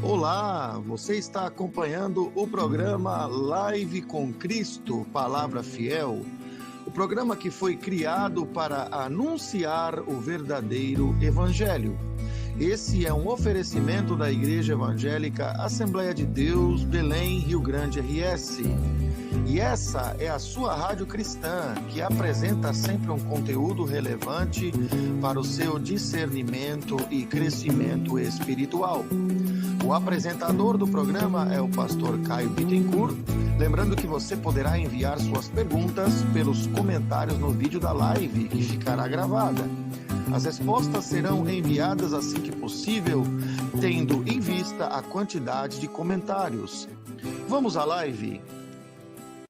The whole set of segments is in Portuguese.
Olá, você está acompanhando o programa Live com Cristo, Palavra Fiel. O programa que foi criado para anunciar o verdadeiro Evangelho. Esse é um oferecimento da Igreja Evangélica Assembleia de Deus, Belém, Rio Grande, RS. E essa é a sua rádio cristã, que apresenta sempre um conteúdo relevante para o seu discernimento e crescimento espiritual. O apresentador do programa é o pastor Caio Bittencourt. Lembrando que você poderá enviar suas perguntas pelos comentários no vídeo da live, que ficará gravada. As respostas serão enviadas assim que possível, tendo em vista a quantidade de comentários. Vamos à live!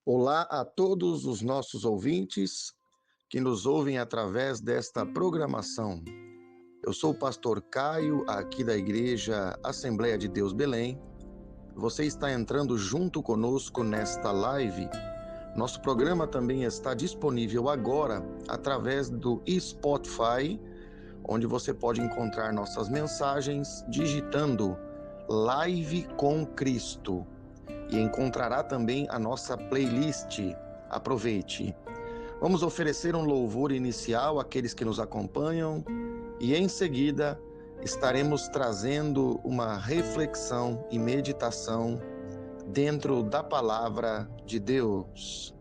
Olá a todos os nossos ouvintes que nos ouvem através desta programação. Eu sou o pastor Caio, aqui da Igreja Assembleia de Deus Belém. Você está entrando junto conosco nesta live. Nosso programa também está disponível agora através do Spotify, onde você pode encontrar nossas mensagens digitando Live com Cristo. E encontrará também a nossa playlist. Aproveite. Vamos oferecer um louvor inicial àqueles que nos acompanham e em seguida estaremos trazendo uma reflexão e meditação dentro da palavra de Deus.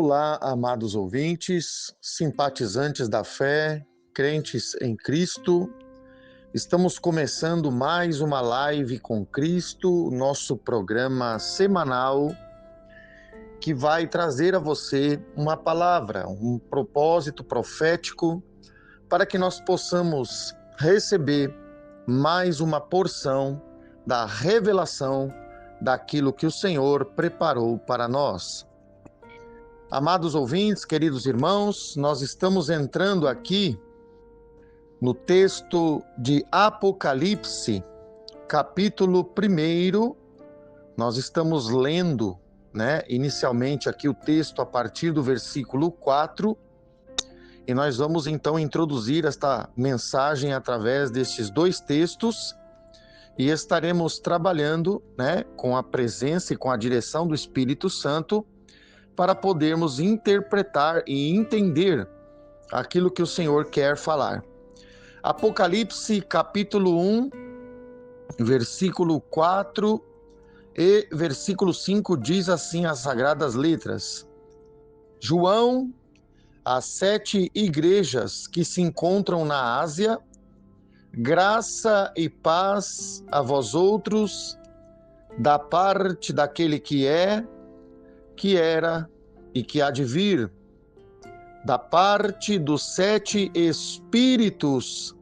Olá, amados ouvintes, simpatizantes da fé, crentes em Cristo. Estamos começando mais uma live com Cristo, nosso programa semanal que vai trazer a você uma palavra, um propósito profético para que nós possamos receber mais uma porção da revelação daquilo que o Senhor preparou para nós. Amados ouvintes, queridos irmãos, nós estamos entrando aqui no texto de Apocalipse, capítulo 1, nós estamos lendo, inicialmente aqui o texto a partir do versículo 4, e nós vamos então introduzir esta mensagem através destes dois textos, e estaremos trabalhando, com a presença e com a direção do Espírito Santo, para podermos interpretar e entender aquilo que o Senhor quer falar. Apocalipse, capítulo 1, versículo 4 e versículo 5 diz assim as Sagradas Letras: João, às 7 igrejas que se encontram na Ásia, graça e paz a vós outros, da parte daquele que é, que era e que há de vir, da parte dos 7 Espíritos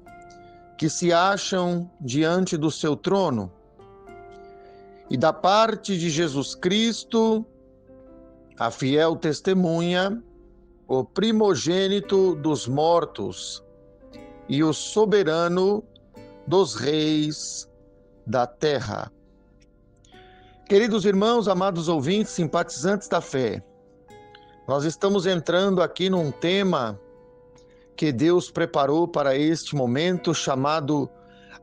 que se acham diante do seu trono, e da parte de Jesus Cristo, a fiel testemunha, o primogênito dos mortos e o soberano dos reis da terra. Queridos irmãos, amados ouvintes, simpatizantes da fé, nós estamos entrando aqui num tema que Deus preparou para este momento, chamado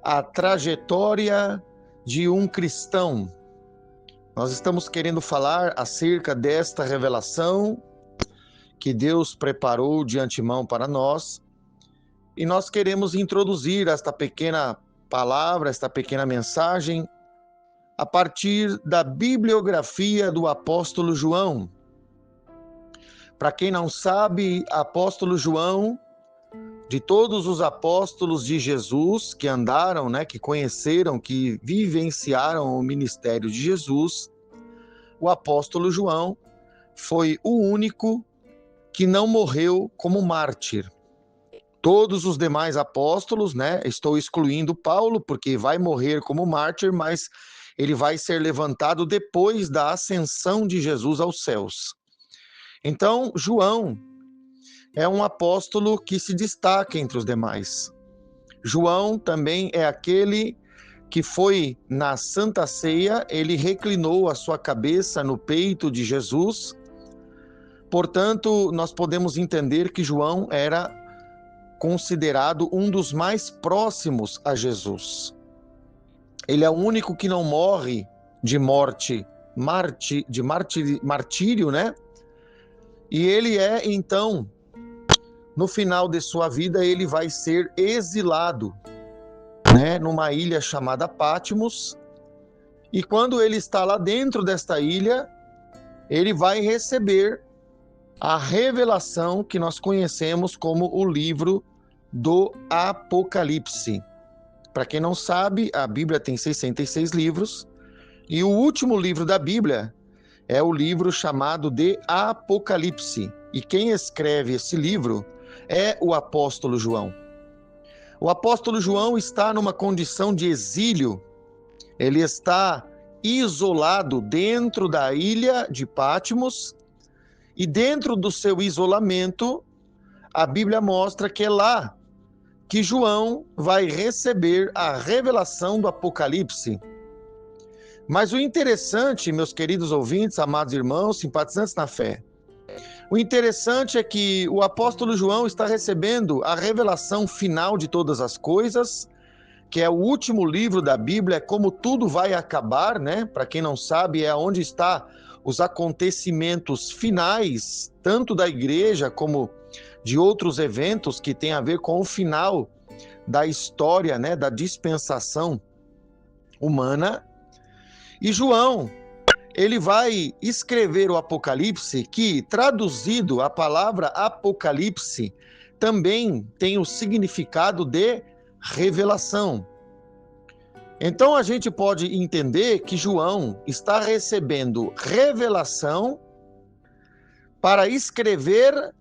a trajetória de um cristão. Nós estamos querendo falar acerca desta revelação que Deus preparou de antemão para nós, e nós queremos introduzir esta pequena palavra, esta pequena mensagem, a partir da bibliografia do apóstolo João. Para quem não sabe, apóstolo João, de todos os apóstolos de Jesus que andaram, que conheceram, que vivenciaram o ministério de Jesus, o apóstolo João foi o único que não morreu como mártir. Todos os demais apóstolos, estou excluindo Paulo, porque vai morrer como mártir, mas ele vai ser levantado depois da ascensão de Jesus aos céus. Então, João é um apóstolo que se destaca entre os demais. João também é aquele que foi na Santa Ceia, ele reclinou a sua cabeça no peito de Jesus. Portanto, nós podemos entender que João era considerado um dos mais próximos a Jesus. Ele é o único que não morre de morte, martírio, E ele é, então, no final de sua vida, ele vai ser exilado, numa ilha chamada Patmos. E quando ele está lá dentro desta ilha, ele vai receber a revelação que nós conhecemos como o livro do Apocalipse. Para quem não sabe, a Bíblia tem 66 livros, e o último livro da Bíblia é o livro chamado de Apocalipse. E quem escreve esse livro é o apóstolo João. O apóstolo João está numa condição de exílio. Ele está isolado dentro da ilha de Patmos, e dentro do seu isolamento, a Bíblia mostra que é lá que João vai receber a revelação do Apocalipse. Mas o interessante, meus queridos ouvintes, amados irmãos, simpatizantes na fé, o interessante é que o apóstolo João está recebendo a revelação final de todas as coisas, que é o último livro da Bíblia, é como tudo vai acabar, Para quem não sabe, é onde está os acontecimentos finais, tanto da igreja como de outros eventos que têm a ver com o final da história, da dispensação humana. E João, ele vai escrever o Apocalipse, que, traduzido, a palavra Apocalipse também tem o significado de revelação. Então a gente pode entender que João está recebendo revelação para escrever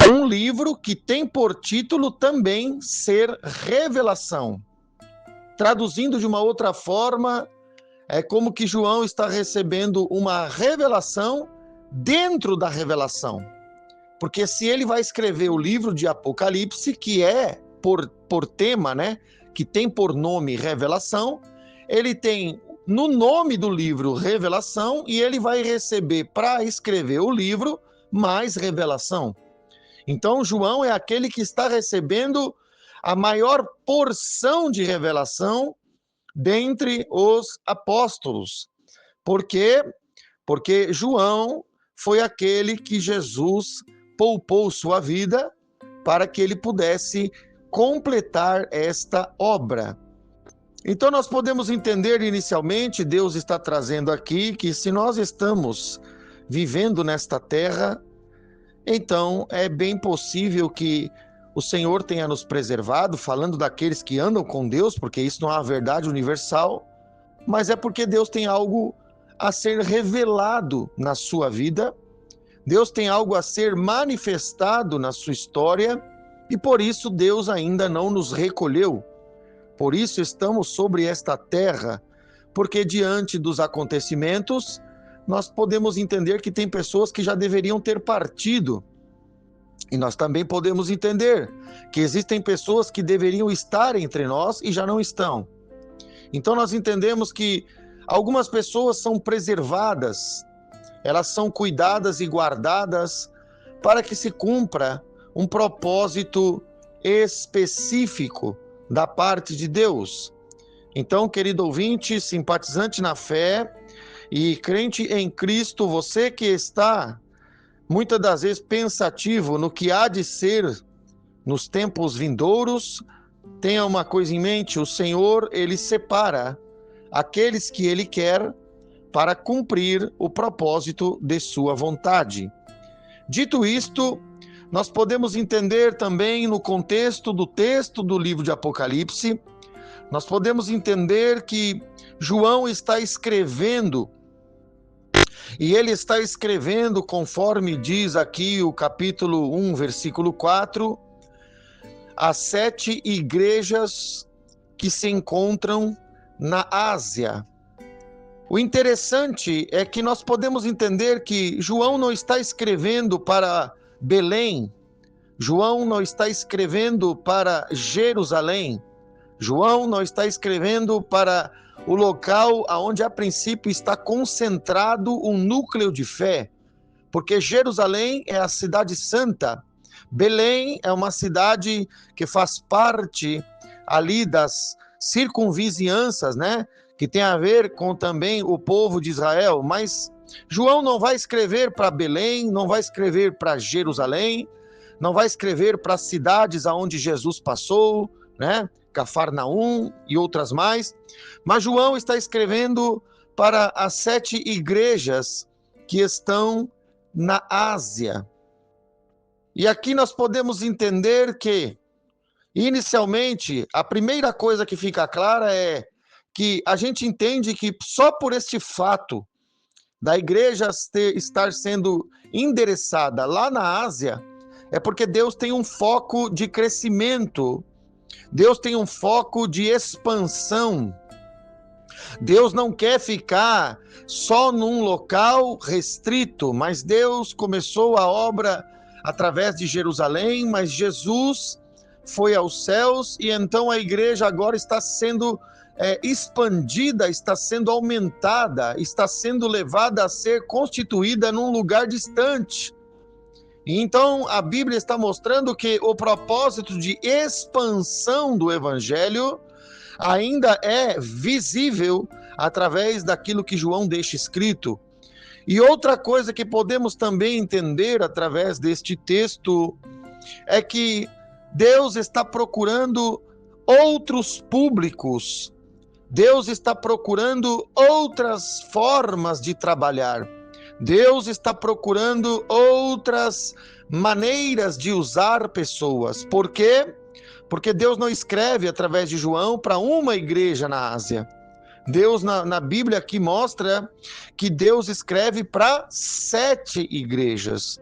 um livro que tem por título também ser revelação. Traduzindo de uma outra forma, é como que João está recebendo uma revelação dentro da revelação. Porque se ele vai escrever o livro de Apocalipse, que é por tema, né? Que tem por nome Revelação, ele tem no nome do livro Revelação e ele vai receber para escrever o livro mais revelação. Então, João é aquele que está recebendo a maior porção de revelação dentre os apóstolos. Por quê? Porque João foi aquele que Jesus poupou sua vida para que ele pudesse completar esta obra. Então nós podemos entender inicialmente, Deus está trazendo aqui que se nós estamos vivendo nesta terra, então é bem possível que o Senhor tenha nos preservado, falando daqueles que andam com Deus, porque isso não é uma verdade universal, mas é porque Deus tem algo a ser revelado na sua vida, Deus tem algo a ser manifestado na sua história, e por isso Deus ainda não nos recolheu. Por isso estamos sobre esta terra, porque diante dos acontecimentos, nós podemos entender que tem pessoas que já deveriam ter partido. E nós também podemos entender que existem pessoas que deveriam estar entre nós e já não estão. Então nós entendemos que algumas pessoas são preservadas, elas são cuidadas e guardadas para que se cumpra um propósito específico da parte de Deus. Então, querido ouvinte, simpatizante na fé e crente em Cristo, você que está muitas das vezes pensativo no que há de ser nos tempos vindouros, tenha uma coisa em mente: o Senhor, ele separa aqueles que ele quer para cumprir o propósito de sua vontade. Dito isto, nós podemos entender também no contexto do texto do livro de Apocalipse, nós podemos entender que João está escrevendo, e ele está escrevendo, conforme diz aqui o capítulo 1, versículo 4, as 7 igrejas que se encontram na Ásia. O interessante é que nós podemos entender que João não está escrevendo para Belém, João não está escrevendo para Jerusalém, João não está escrevendo para o local onde a princípio está concentrado um núcleo de fé, porque Jerusalém é a cidade santa, Belém é uma cidade que faz parte ali das circunvizinhanças, né? Que tem a ver com também o povo de Israel, mas João não vai escrever para Belém, não vai escrever para Jerusalém, não vai escrever para as cidades aonde Jesus passou, né? Cafarnaum e outras mais, mas João está escrevendo para as 7 igrejas que estão na Ásia. E aqui nós podemos entender que, inicialmente, a primeira coisa que fica clara é que a gente entende que só por este fato da igreja estar sendo endereçada lá na Ásia, é porque Deus tem um foco de crescimento, Deus tem um foco de expansão. Deus não quer ficar só num local restrito, mas Deus começou a obra através de Jerusalém, mas Jesus foi aos céus e então a igreja agora está sendo expandida, está sendo aumentada, está sendo levada a ser constituída num lugar distante. E então a Bíblia está mostrando que o propósito de expansão do Evangelho ainda é visível através daquilo que João deixa escrito. E outra coisa que podemos também entender através deste texto é que Deus está procurando outros públicos, Deus está procurando outras formas de trabalhar, Deus está procurando outras maneiras de usar pessoas. Por quê? Porque Deus não escreve através de João para uma igreja na Ásia. Deus na Bíblia aqui mostra que Deus escreve para 7 igrejas.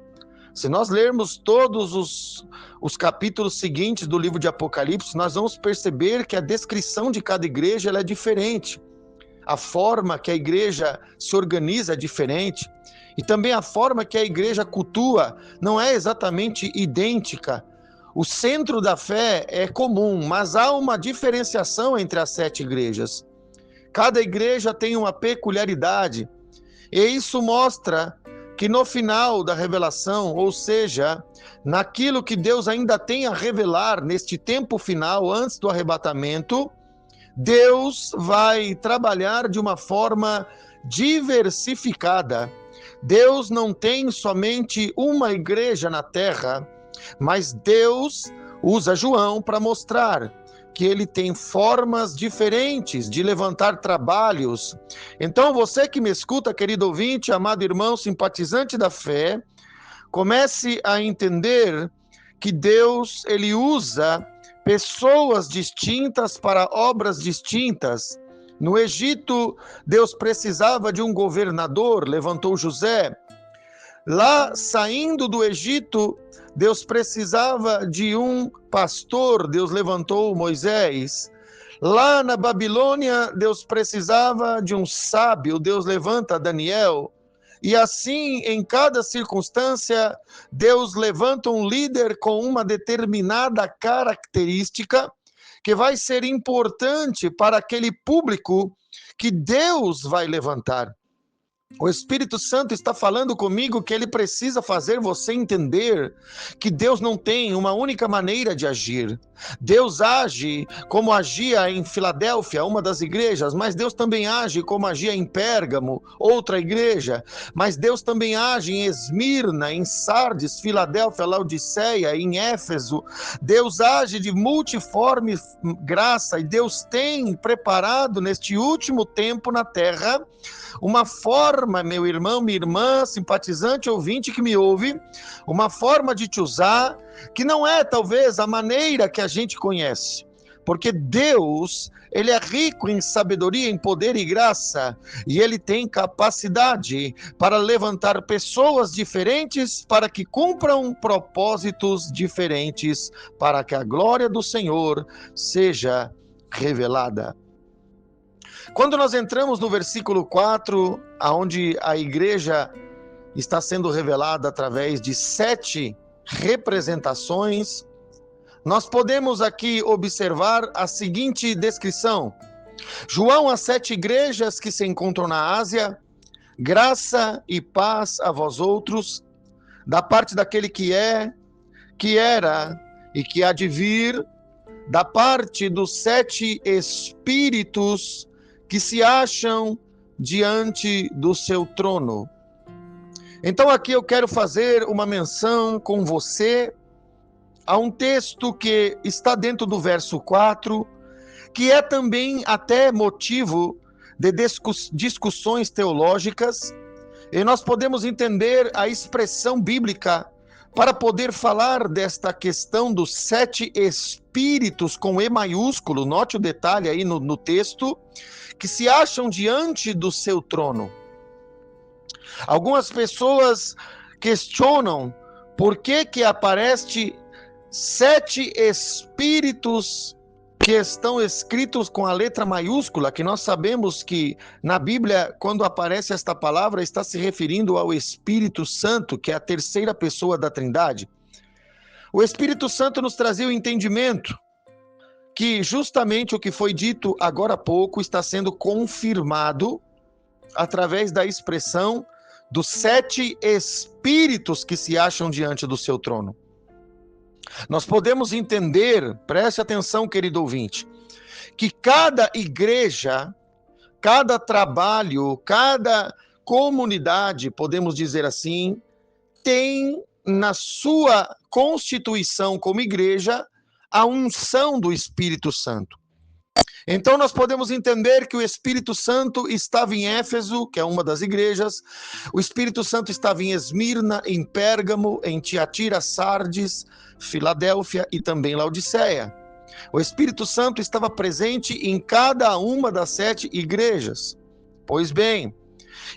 Se nós lermos todos os capítulos seguintes do livro de Apocalipse, nós vamos perceber que a descrição de cada igreja ela é diferente. A forma que a igreja se organiza é diferente. E também a forma que a igreja cultua não é exatamente idêntica. o centro da fé é comum, mas há uma diferenciação entre as 7 igrejas. Cada igreja tem uma peculiaridade, e isso mostra que no final da revelação, ou seja, naquilo que Deus ainda tem a revelar neste tempo final, antes do arrebatamento, Deus vai trabalhar de uma forma diversificada. Deus não tem somente uma igreja na terra, mas Deus usa João para mostrar que ele tem formas diferentes de levantar trabalhos. Então, você que me escuta, querido ouvinte, amado irmão, simpatizante da fé, comece a entender que Deus, ele usa pessoas distintas para obras distintas. No Egito, Deus precisava de um governador, levantou José. Lá, saindo do Egito, Deus precisava de um pastor, Deus levantou Moisés. Lá na Babilônia, Deus precisava de um sábio, Deus levanta Daniel. E assim, em cada circunstância, Deus levanta um líder com uma determinada característica que vai ser importante para aquele público que Deus vai levantar. O Espírito Santo está falando comigo que ele precisa fazer você entender que Deus não tem uma única maneira de agir. Deus age como agia em Filadélfia, uma das igrejas, mas Deus também age como agia em Pérgamo, outra igreja, mas Deus também age em Esmirna, em Sardes, Filadélfia, Laodiceia, em Éfeso. Deus age de multiforme graça e Deus tem preparado neste último tempo na terra uma forma, meu irmão, minha irmã, simpatizante, ouvinte que me ouve, uma forma de te usar que não é talvez a maneira que a gente conhece, porque Deus, ele é rico em sabedoria, em poder e graça, e ele tem capacidade para levantar pessoas diferentes para que cumpram propósitos diferentes, para que a glória do Senhor seja revelada. Quando nós entramos no versículo 4, onde a igreja está sendo revelada através de 7 representações, nós podemos aqui observar a seguinte descrição. João, às 7 igrejas que se encontram na Ásia, graça e paz a vós outros, da parte daquele que é, que era e que há de vir, da parte dos 7 espíritos que se acham diante do seu trono. Então aqui eu quero fazer uma menção com você a um texto que está dentro do verso 4, que é também até motivo de discussões teológicas, e nós podemos entender a expressão bíblica para poder falar desta questão dos 7 espíritos com E maiúsculo, note o detalhe aí no texto, que se acham diante do seu trono. Algumas pessoas questionam por que aparece 7 espíritos que estão escritos com a letra maiúscula, que nós sabemos que na Bíblia, quando aparece esta palavra, está se referindo ao Espírito Santo, que é a terceira pessoa da Trindade. O Espírito Santo nos trazia o entendimento que justamente o que foi dito agora há pouco está sendo confirmado através da expressão dos 7 espíritos que se acham diante do seu trono. Nós podemos entender, preste atenção, querido ouvinte, que cada igreja, cada trabalho, cada comunidade, podemos dizer assim, tem na sua constituição como igreja a unção do Espírito Santo. Então nós podemos entender que o Espírito Santo estava em Éfeso, que é uma das igrejas, o Espírito Santo estava em Esmirna, em Pérgamo, em Tiatira, Sardes, Filadélfia e também Laodiceia. O Espírito Santo estava presente em cada uma das 7 igrejas. Pois bem,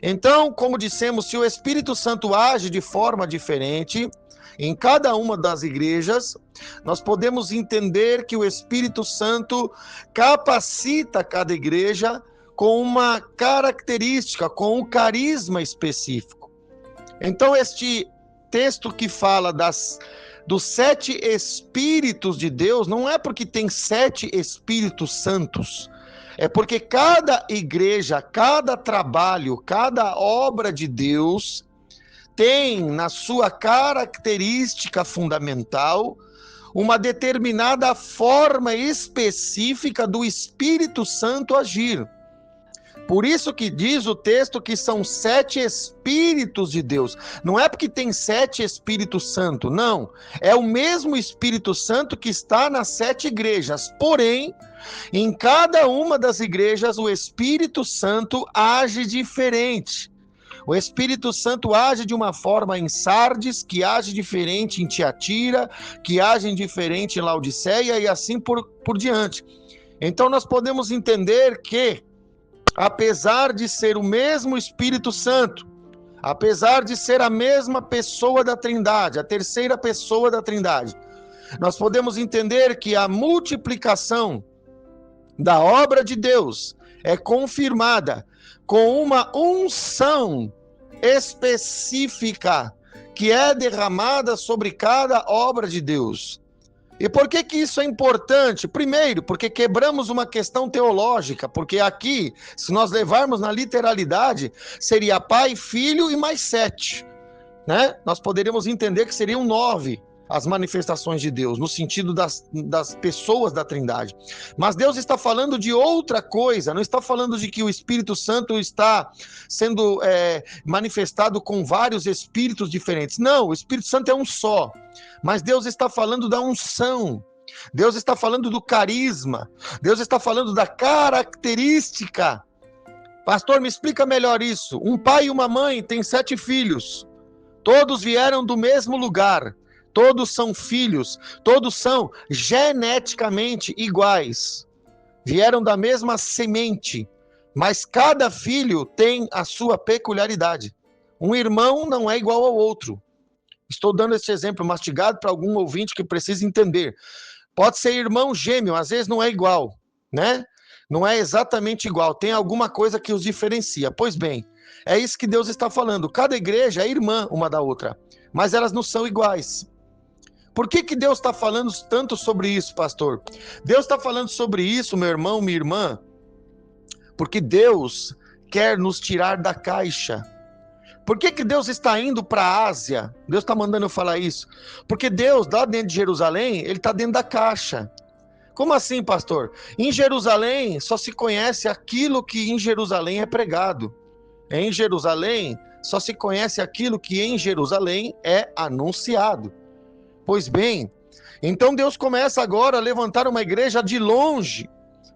então, como dissemos, se o Espírito Santo age de forma diferente em cada uma das igrejas, nós podemos entender que o Espírito Santo capacita cada igreja com uma característica, com um carisma específico. Então, este texto que fala dos 7 Espíritos de Deus, não é porque tem 7 Espíritos Santos, é porque cada igreja, cada trabalho, cada obra de Deus tem na sua característica fundamental uma determinada forma específica do Espírito Santo agir. Por isso que diz o texto que são 7 Espíritos de Deus. Não é porque tem 7 Espíritos Santos, não. É o mesmo Espírito Santo que está nas 7 igrejas. Porém, em cada uma das igrejas, o Espírito Santo age diferente. O Espírito Santo age de uma forma em Sardes, que age diferente em Tiatira, que age diferente em Laodiceia e assim por diante. Então nós podemos entender que, apesar de ser o mesmo Espírito Santo, apesar de ser a mesma pessoa da Trindade, a terceira pessoa da Trindade, nós podemos entender que a multiplicação da obra de Deus é confirmada com uma unção específica que é derramada sobre cada obra de Deus. E por que isso é importante? Primeiro, porque quebramos uma questão teológica, porque aqui, se nós levarmos na literalidade, seria Pai, Filho e mais 7, né? Nós poderíamos entender que seriam 9 as manifestações de Deus, no sentido das pessoas da Trindade. Mas Deus está falando de outra coisa, não está falando de que o Espírito Santo está sendo manifestado com vários espíritos diferentes. Não, o Espírito Santo é um só. Mas Deus está falando da unção, Deus está falando do carisma, Deus está falando da característica. Pastor, me explica melhor isso. Um pai e uma mãe têm 7 filhos, todos vieram do mesmo lugar, todos são filhos, todos são geneticamente iguais, vieram da mesma semente, mas cada filho tem a sua peculiaridade. Um irmão não é igual ao outro. Estou dando esse exemplo mastigado para algum ouvinte que precisa entender. Pode ser irmão gêmeo, às vezes não é igual, né? Não é exatamente igual, tem alguma coisa que os diferencia. Pois bem, é isso que Deus está falando. Cada igreja é irmã uma da outra, mas elas não são iguais. Por que Deus está falando tanto sobre isso, pastor? Deus está falando sobre isso, meu irmão, minha irmã, porque Deus quer nos tirar da caixa. Por que Deus está indo para a Ásia? Deus está mandando eu falar isso. Porque Deus, lá dentro de Jerusalém, ele está dentro da caixa. Como assim, pastor? Em Jerusalém só se conhece aquilo que em Jerusalém é pregado. Em Jerusalém só se conhece aquilo que em Jerusalém é anunciado. Pois bem, então Deus começa agora a levantar uma igreja de longe,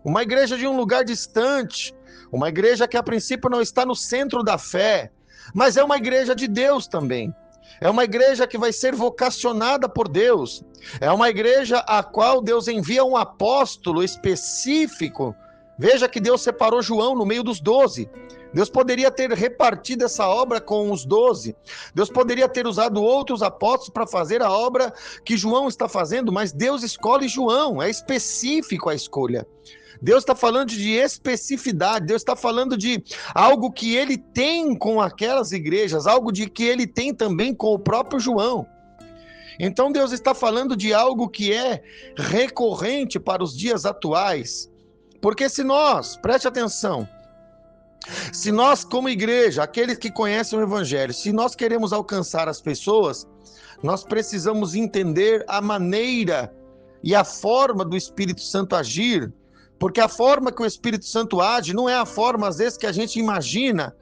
uma igreja de um lugar distante, uma igreja que a princípio não está no centro da fé, mas é uma igreja de Deus também. É uma igreja que vai ser vocacionada por Deus. É uma igreja a qual Deus envia um apóstolo específico. Veja que Deus separou João no meio dos 12. Deus poderia ter repartido essa obra com os 12. Deus poderia ter usado outros apóstolos para fazer a obra que João está fazendo, mas Deus escolhe João. É específico a escolha. Deus está falando de especificidade, Deus está falando de algo que ele tem com aquelas igrejas, algo de que ele tem também com o próprio João. Então Deus está falando de algo que é recorrente para os dias atuais, porque se nós, preste atenção, se nós como igreja, aqueles que conhecem o Evangelho, se nós queremos alcançar as pessoas, nós precisamos entender a maneira e a forma do Espírito Santo agir, porque a forma que o Espírito Santo age não é a forma, às vezes, que a gente imagina.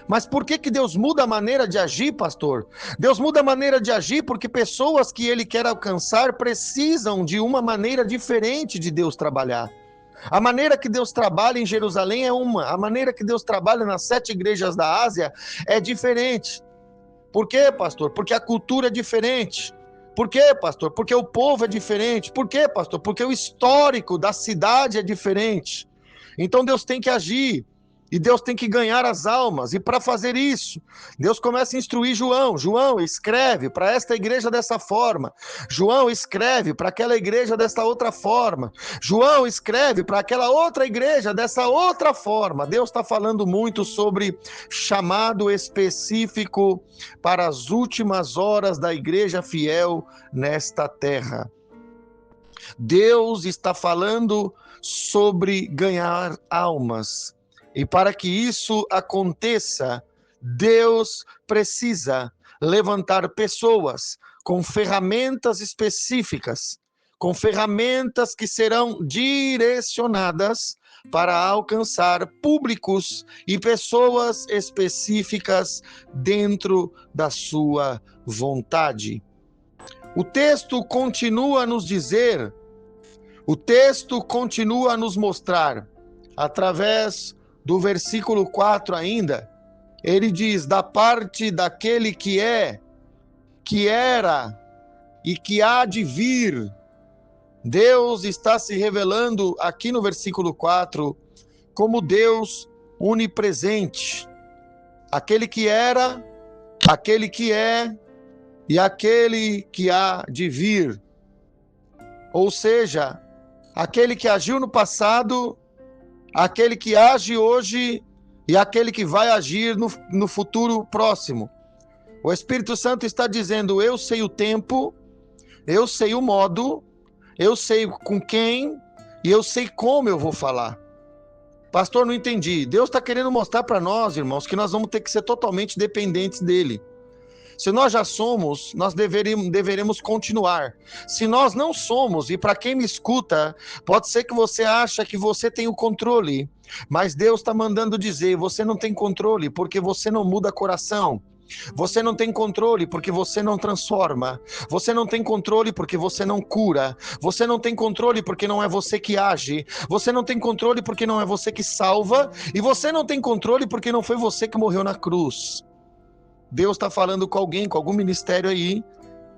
Mas por que Deus muda a maneira de agir, pastor? Deus muda a maneira de agir porque pessoas que ele quer alcançar precisam de uma maneira diferente de Deus trabalhar. A maneira que Deus trabalha em Jerusalém é uma, a maneira que Deus trabalha nas 7 igrejas da Ásia é diferente. Por quê, pastor? Porque a cultura é diferente. Por quê, pastor? Porque o povo é diferente. Por quê, pastor? Porque o histórico da cidade é diferente. Então Deus tem que agir. E Deus tem que ganhar as almas. E para fazer isso, Deus começa a instruir João. João, escreve para esta igreja dessa forma. João, escreve para aquela igreja dessa outra forma. João, escreve para aquela outra igreja dessa outra forma. Deus está falando muito sobre chamado específico para as últimas horas da igreja fiel nesta terra. Deus está falando sobre ganhar almas. E para que isso aconteça, Deus precisa levantar pessoas com ferramentas específicas, com ferramentas que serão direcionadas para alcançar públicos e pessoas específicas dentro da sua vontade. O texto continua a nos dizer, o texto continua a nos mostrar, através do versículo 4 ainda, ele diz, da parte daquele que é, que era e que há de vir. Deus está se revelando aqui no versículo 4 como Deus onipresente. Aquele que era, aquele que é e aquele que há de vir. Ou seja, aquele que agiu no passado, aquele que age hoje e aquele que vai agir no futuro próximo. O Espírito Santo está dizendo, eu sei o tempo, eu sei o modo, eu sei com quem e eu sei como eu vou falar. Pastor, não entendi. Deus está querendo mostrar para nós, irmãos, que nós vamos ter que ser totalmente dependentes dele. Se nós já somos, nós deveremos continuar. Se nós não somos, e para quem me escuta, pode ser que você acha que você tem o controle, mas Deus está mandando dizer, você não tem controle porque você não muda coração. Você não tem controle porque você não transforma. Você não tem controle porque você não cura. Você não tem controle porque não é você que age. Você não tem controle porque não é você que salva. E você não tem controle porque não foi você que morreu na cruz. Deus está falando com alguém, com algum ministério aí,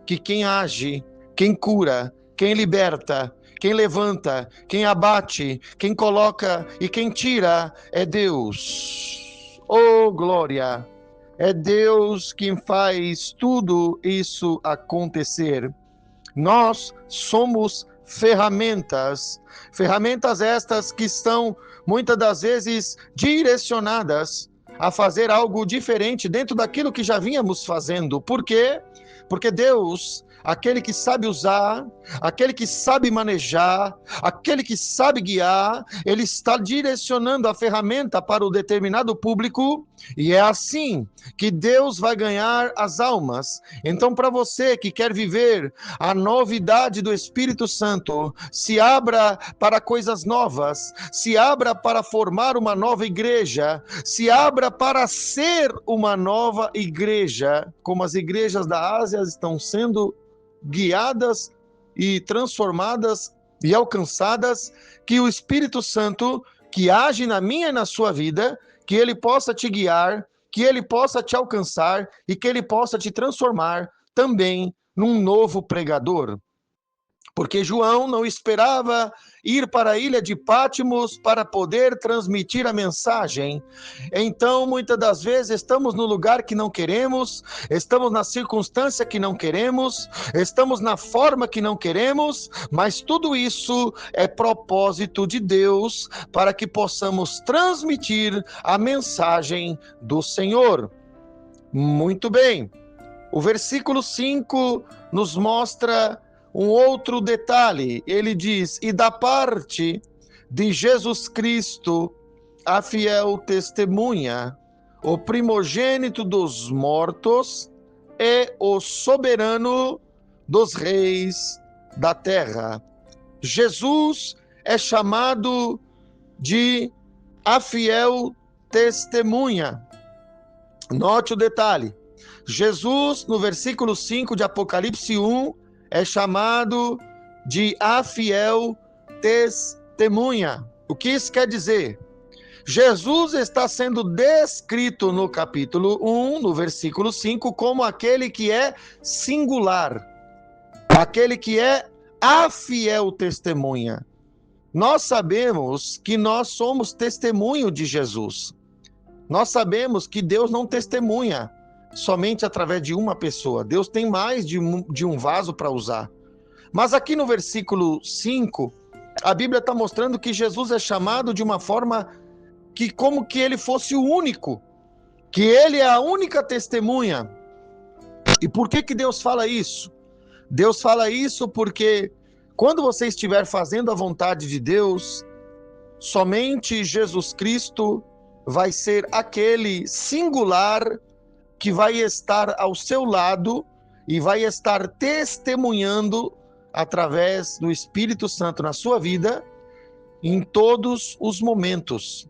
que quem age, quem cura, quem liberta, quem levanta, quem abate, quem coloca e quem tira é Deus. Oh, glória! É Deus quem faz tudo isso acontecer. Nós somos ferramentas estas que estão muitas das vezes direcionadas a fazer algo diferente dentro daquilo que já vínhamos fazendo. Por quê? Porque Deus, aquele que sabe usar, aquele que sabe manejar, aquele que sabe guiar, ele está direcionando a ferramenta para o determinado público, e é assim que Deus vai ganhar as almas. Então, para você que quer viver a novidade do Espírito Santo, se abra para coisas novas, se abra para formar uma nova igreja, se abra para ser uma nova igreja, como as igrejas da Ásia estão sendo guiadas e transformadas e alcançadas, que o Espírito Santo, que age na minha e na sua vida, que ele possa te guiar, que ele possa te alcançar e que ele possa te transformar também num novo pregador. Porque João não esperava ir para a ilha de Pátimos para poder transmitir a mensagem. Então, muitas das vezes, estamos no lugar que não queremos, estamos na circunstância que não queremos, estamos na forma que não queremos, mas tudo isso é propósito de Deus para que possamos transmitir a mensagem do Senhor. Muito bem. O versículo 5 nos mostra um outro detalhe. Ele diz, e da parte de Jesus Cristo, a fiel testemunha, o primogênito dos mortos e o soberano dos reis da terra. Jesus é chamado de a fiel testemunha. Note o detalhe. Jesus, no versículo 5 de Apocalipse 1, é chamado de a fiel testemunha. O que isso quer dizer? Jesus está sendo descrito no capítulo 1, no versículo 5, como aquele que é singular, aquele que é a fiel testemunha. Nós sabemos que nós somos testemunho de Jesus. Nós sabemos que Deus não testemunha somente através de uma pessoa. Deus tem mais de um vaso para usar. Mas aqui no versículo 5, a Bíblia está mostrando que Jesus é chamado de uma forma que como que ele fosse o único, que ele é a única testemunha. E por que Deus fala isso? Deus fala isso porque quando você estiver fazendo a vontade de Deus, somente Jesus Cristo vai ser aquele singular que vai estar ao seu lado e vai estar testemunhando através do Espírito Santo na sua vida em todos os momentos.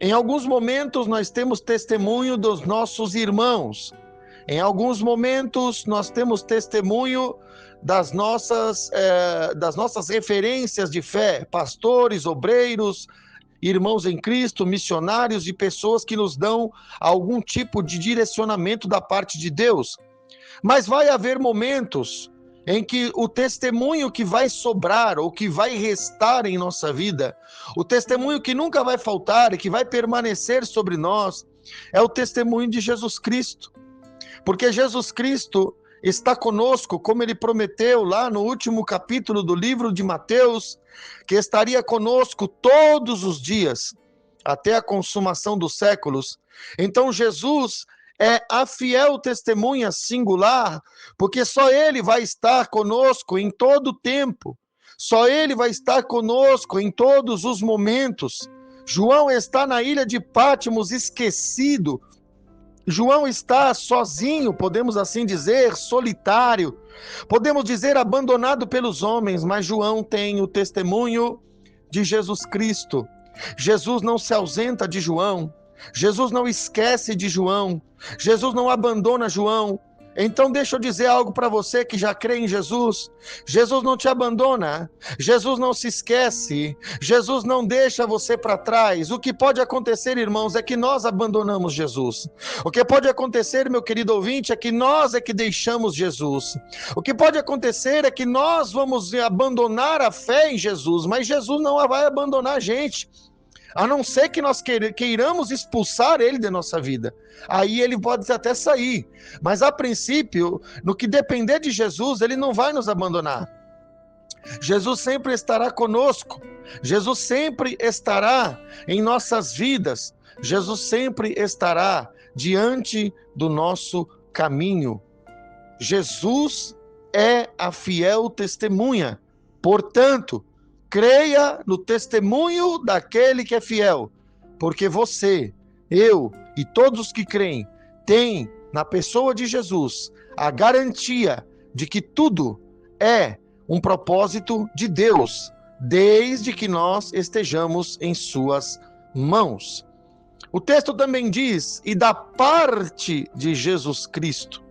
Em alguns momentos nós temos testemunho dos nossos irmãos. Em alguns momentos nós temos testemunho das nossas referências de fé, pastores, obreiros, irmãos em Cristo, missionários e pessoas que nos dão algum tipo de direcionamento da parte de Deus. Mas vai haver momentos em que o testemunho que vai sobrar ou que vai restar em nossa vida, o testemunho que nunca vai faltar e que vai permanecer sobre nós, é o testemunho de Jesus Cristo. Porque Jesus Cristo está conosco, como ele prometeu lá no último capítulo do livro de Mateus, que estaria conosco todos os dias, até a consumação dos séculos. Então Jesus é a fiel testemunha singular, porque só ele vai estar conosco em todo o tempo, só ele vai estar conosco em todos os momentos. João está na ilha de Patmos esquecido, João está sozinho, podemos assim dizer, solitário, podemos dizer abandonado pelos homens, mas João tem o testemunho de Jesus Cristo. Jesus não se ausenta de João, Jesus não esquece de João, Jesus não abandona João. Então deixa eu dizer algo para você que já crê em Jesus. Jesus não te abandona, Jesus não se esquece, Jesus não deixa você para trás. O que pode acontecer, irmãos, é que nós abandonamos Jesus. O que pode acontecer, meu querido ouvinte, é que nós é que deixamos Jesus. O que pode acontecer é que nós vamos abandonar a fé em Jesus, mas Jesus não vai abandonar a gente. A não ser que nós queiramos expulsar ele da nossa vida. Aí ele pode até sair. Mas a princípio, no que depender de Jesus, ele não vai nos abandonar. Jesus sempre estará conosco. Jesus sempre estará em nossas vidas. Jesus sempre estará diante do nosso caminho. Jesus é a fiel testemunha. Portanto, creia no testemunho daquele que é fiel, porque você, eu e todos os que creem têm na pessoa de Jesus a garantia de que tudo é um propósito de Deus, desde que nós estejamos em suas mãos. O texto também diz, e da parte de Jesus Cristo.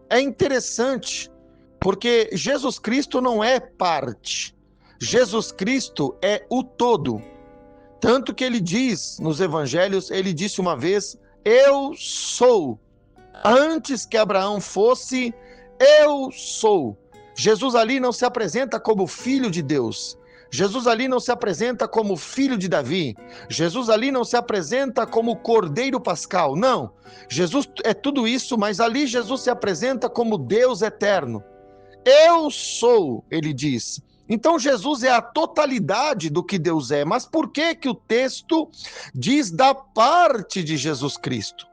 É interessante, porque Jesus Cristo não é parte. Jesus Cristo é o todo. Tanto que ele diz nos evangelhos, ele disse uma vez, eu sou. Antes que Abraão fosse, eu sou. Jesus ali não se apresenta como filho de Deus. Jesus ali não se apresenta como filho de Davi. Jesus ali não se apresenta como cordeiro pascal. Não. Jesus é tudo isso, mas ali Jesus se apresenta como Deus eterno. Eu sou, ele diz. Então Jesus é a totalidade do que Deus é. Mas por que o texto diz da parte de Jesus Cristo?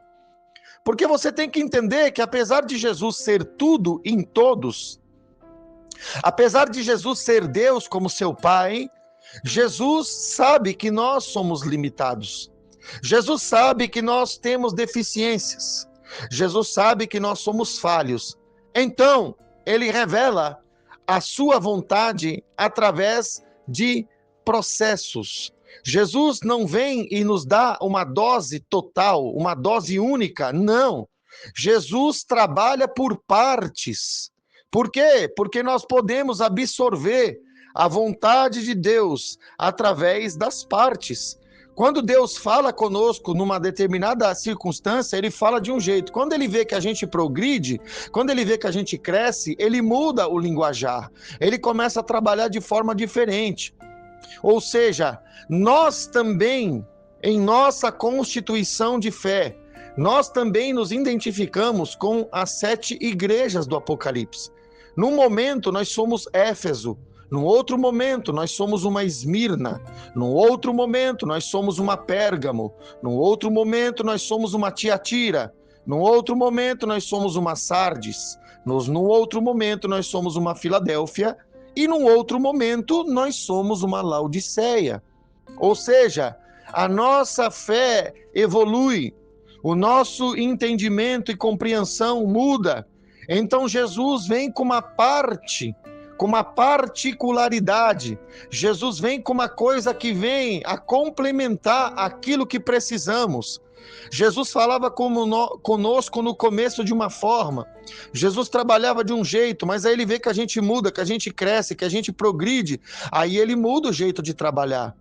Porque você tem que entender que apesar de Jesus ser tudo em todos, apesar de Jesus ser Deus como seu Pai, Jesus sabe que nós somos limitados. Jesus sabe que nós temos deficiências. Jesus sabe que nós somos falhos. Então, ele revela a sua vontade através de processos. Jesus não vem e nos dá uma dose total, uma dose única, não. Jesus trabalha por partes. Por quê? Porque nós podemos absorver a vontade de Deus através das partes. Quando Deus fala conosco numa determinada circunstância, ele fala de um jeito. Quando ele vê que a gente progride, quando ele vê que a gente cresce, ele muda o linguajar. Ele começa a trabalhar de forma diferente. Ou seja, nós também em nossa constituição de fé, nós também nos identificamos com as 7 igrejas do Apocalipse. Num momento, nós somos Éfeso. Num outro momento, nós somos uma Esmirna. Num outro momento, nós somos uma Pérgamo. Num outro momento, nós somos uma Tiatira. Num outro momento, nós somos uma Sardes. Num outro momento, nós somos uma Filadélfia. E num outro momento, nós somos uma Laodiceia. Ou seja, a nossa fé evolui, o nosso entendimento e compreensão muda. Então Jesus vem com uma parte, com uma particularidade. Jesus vem com uma coisa que vem a complementar aquilo que precisamos. Jesus falava conosco no começo de uma forma. Jesus trabalhava de um jeito, mas aí ele vê que a gente muda, que a gente cresce, que a gente progride. Aí ele muda o jeito de trabalhar.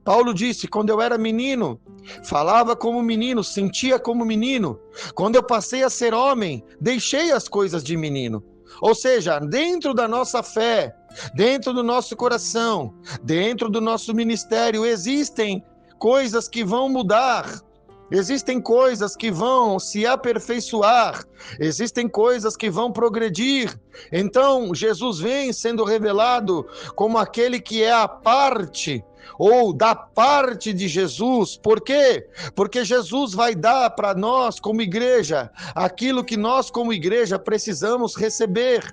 Paulo disse, quando eu era menino, falava como menino, sentia como menino. Quando eu passei a ser homem, deixei as coisas de menino. Ou seja, dentro da nossa fé, dentro do nosso coração, dentro do nosso ministério, existem coisas que vão mudar. Existem coisas que vão se aperfeiçoar, existem coisas que vão progredir. Então, Jesus vem sendo revelado como aquele que é a parte, ou da parte de Jesus. Por quê? Porque Jesus vai dar para nós, como igreja, aquilo que nós, como igreja, precisamos receber.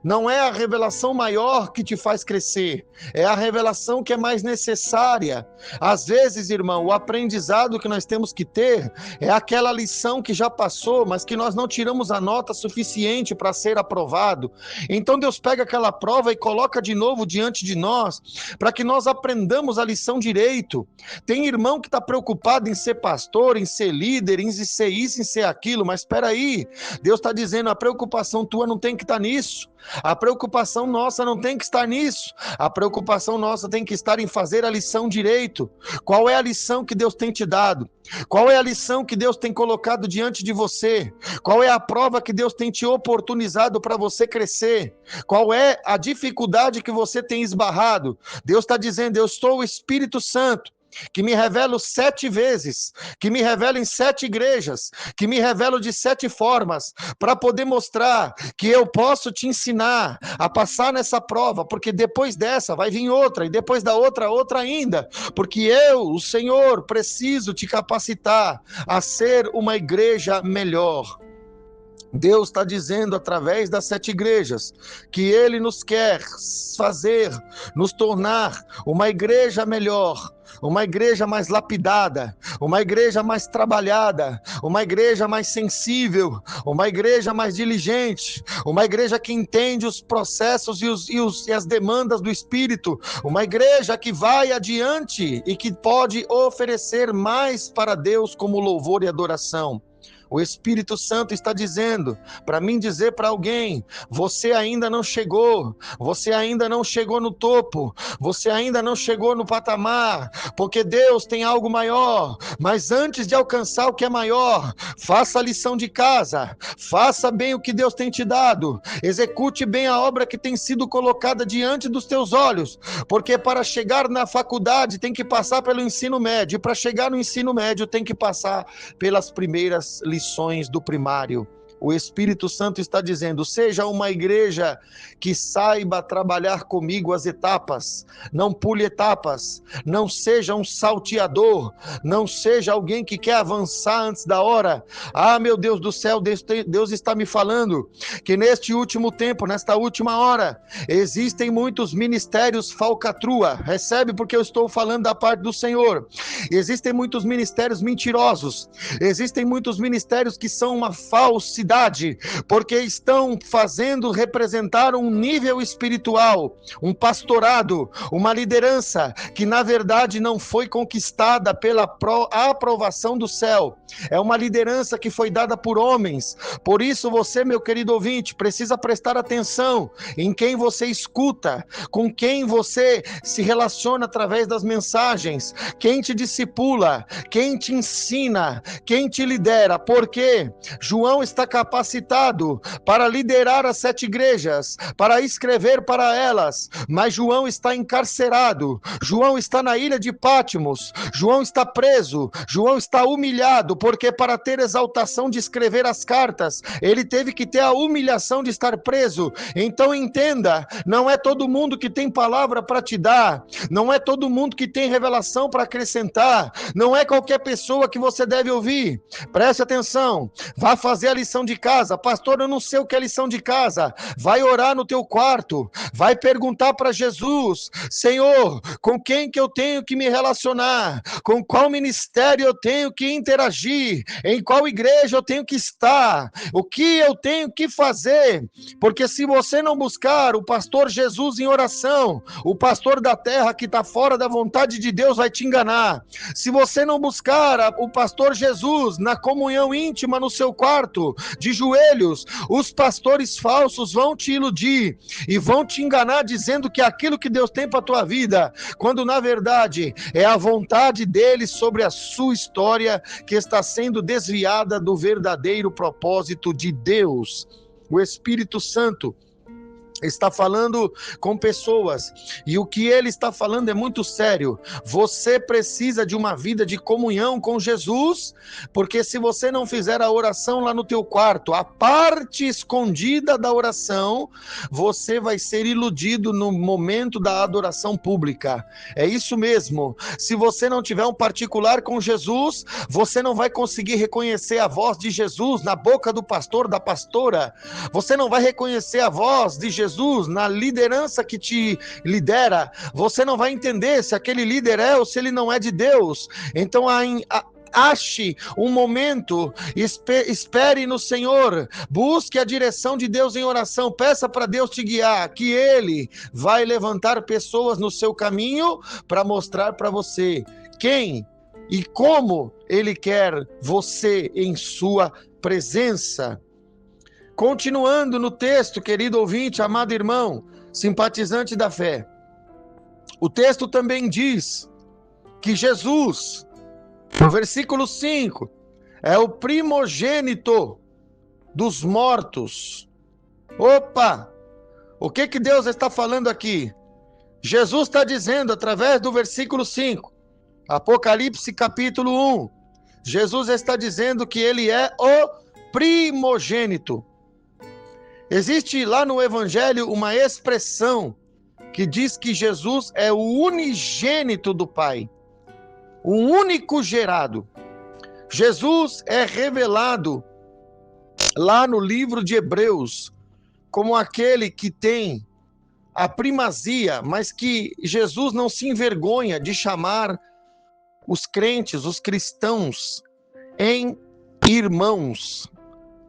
Não é a revelação maior que te faz crescer, é a revelação que é mais necessária. Às vezes, irmão, o aprendizado que nós temos que ter é aquela lição que já passou, mas que nós não tiramos a nota suficiente para ser aprovado. Então Deus pega aquela prova e coloca de novo diante de nós, para que nós aprendamos a lição direito. Tem irmão que está preocupado em ser pastor, em ser líder, em ser isso, em ser aquilo, mas espera aí, Deus está dizendo, a preocupação tua não tem que estar nisso. A preocupação nossa não tem que estar nisso. A preocupação nossa tem que estar em fazer a lição direito. Qual é a lição que Deus tem te dado? Qual é a lição que Deus tem colocado diante de você? Qual é a prova que Deus tem te oportunizado para você crescer? Qual é a dificuldade que você tem esbarrado? Deus está dizendo, eu sou o Espírito Santo, que me revelo 7 vezes, que me revela em 7 igrejas, que me revelo de 7 formas, para poder mostrar que eu posso te ensinar a passar nessa prova, porque depois dessa vai vir outra, e depois da outra, outra ainda, porque eu, o Senhor, preciso te capacitar a ser uma igreja melhor. Deus está dizendo através das 7 igrejas que Ele nos quer fazer, nos tornar uma igreja melhor, uma igreja mais lapidada, uma igreja mais trabalhada, uma igreja mais sensível, uma igreja mais diligente, uma igreja que entende os processos e as demandas do Espírito, uma igreja que vai adiante e que pode oferecer mais para Deus como louvor e adoração. O Espírito Santo está dizendo, para mim dizer para alguém, você ainda não chegou no topo, você ainda não chegou no patamar, porque Deus tem algo maior, mas antes de alcançar o que é maior, faça a lição de casa, faça bem o que Deus tem te dado, execute bem a obra que tem sido colocada diante dos teus olhos, porque para chegar na faculdade tem que passar pelo ensino médio, e para chegar no ensino médio tem que passar pelas primeiras lições do primário. O Espírito Santo está dizendo, seja uma igreja que saiba trabalhar comigo as etapas, não pule etapas, não seja um salteador, não seja alguém que quer avançar antes da hora. Ah, meu Deus do céu, Deus está me falando que neste último tempo, nesta última hora, existem muitos ministérios falcatrua. Recebe porque eu estou falando da parte do Senhor. Existem muitos ministérios mentirosos, existem muitos ministérios que são uma falsidade, porque estão fazendo representar um nível espiritual, um pastorado, uma liderança que na verdade não foi conquistada pela aprovação do céu, é uma liderança que foi dada por homens. Por isso você, meu querido ouvinte, precisa prestar atenção em quem você escuta, com quem você se relaciona através das mensagens, quem te discipula, quem te ensina, quem te lidera, porque João está capacitado para liderar as 7 igrejas, para escrever para elas, mas João está encarcerado, João está na ilha de Pátimos, João está preso, João está humilhado, porque para ter exaltação de escrever as cartas, ele teve que ter a humilhação de estar preso. Então entenda, não é todo mundo que tem palavra para te dar, não é todo mundo que tem revelação para acrescentar, não é qualquer pessoa que você deve ouvir. Preste atenção, vá fazer a lição de casa. Pastor, eu não sei o que é lição de casa. Vai orar no teu quarto, vai perguntar para Jesus: Senhor, com quem que eu tenho que me relacionar? Com qual ministério eu tenho que interagir? Em qual igreja eu tenho que estar? O que eu tenho que fazer? Porque se você não buscar o pastor Jesus em oração, o pastor da terra que está fora da vontade de Deus vai te enganar. Se você não buscar o pastor Jesus na comunhão íntima no seu quarto, de joelhos, os pastores falsos vão te iludir e vão te enganar dizendo que é aquilo que Deus tem para a tua vida, quando na verdade é a vontade dele sobre a sua história que está sendo desviada do verdadeiro propósito de Deus. O Espírito Santo está falando com pessoas, e o que ele está falando é muito sério. Você precisa de uma vida de comunhão com Jesus, porque se você não fizer a oração lá no teu quarto, a parte escondida da oração, você vai ser iludido no momento da adoração pública. É isso mesmo. Se você não tiver um particular com Jesus, você não vai conseguir reconhecer a voz de Jesus na boca do pastor, da pastora. Você não vai reconhecer a voz de Jesus na liderança que te lidera. Você não vai entender se aquele líder é ou se ele não é de Deus. Então ache um momento, espere no Senhor, busque a direção de Deus em oração, peça para Deus te guiar, que Ele vai levantar pessoas no seu caminho para mostrar para você quem e como Ele quer você em sua presença. Continuando no texto, querido ouvinte, amado irmão, simpatizante da fé, o texto também diz que Jesus, no versículo 5, é o primogênito dos mortos. Opa! O que Deus está falando aqui? Jesus está dizendo através do versículo 5, Apocalipse capítulo 1, Jesus está dizendo que ele é o primogênito. Existe lá no Evangelho uma expressão que diz que Jesus é o unigênito do Pai, o único gerado. Jesus é revelado lá no livro de Hebreus como aquele que tem a primazia, mas que Jesus não se envergonha de chamar os crentes, os cristãos, em irmãos.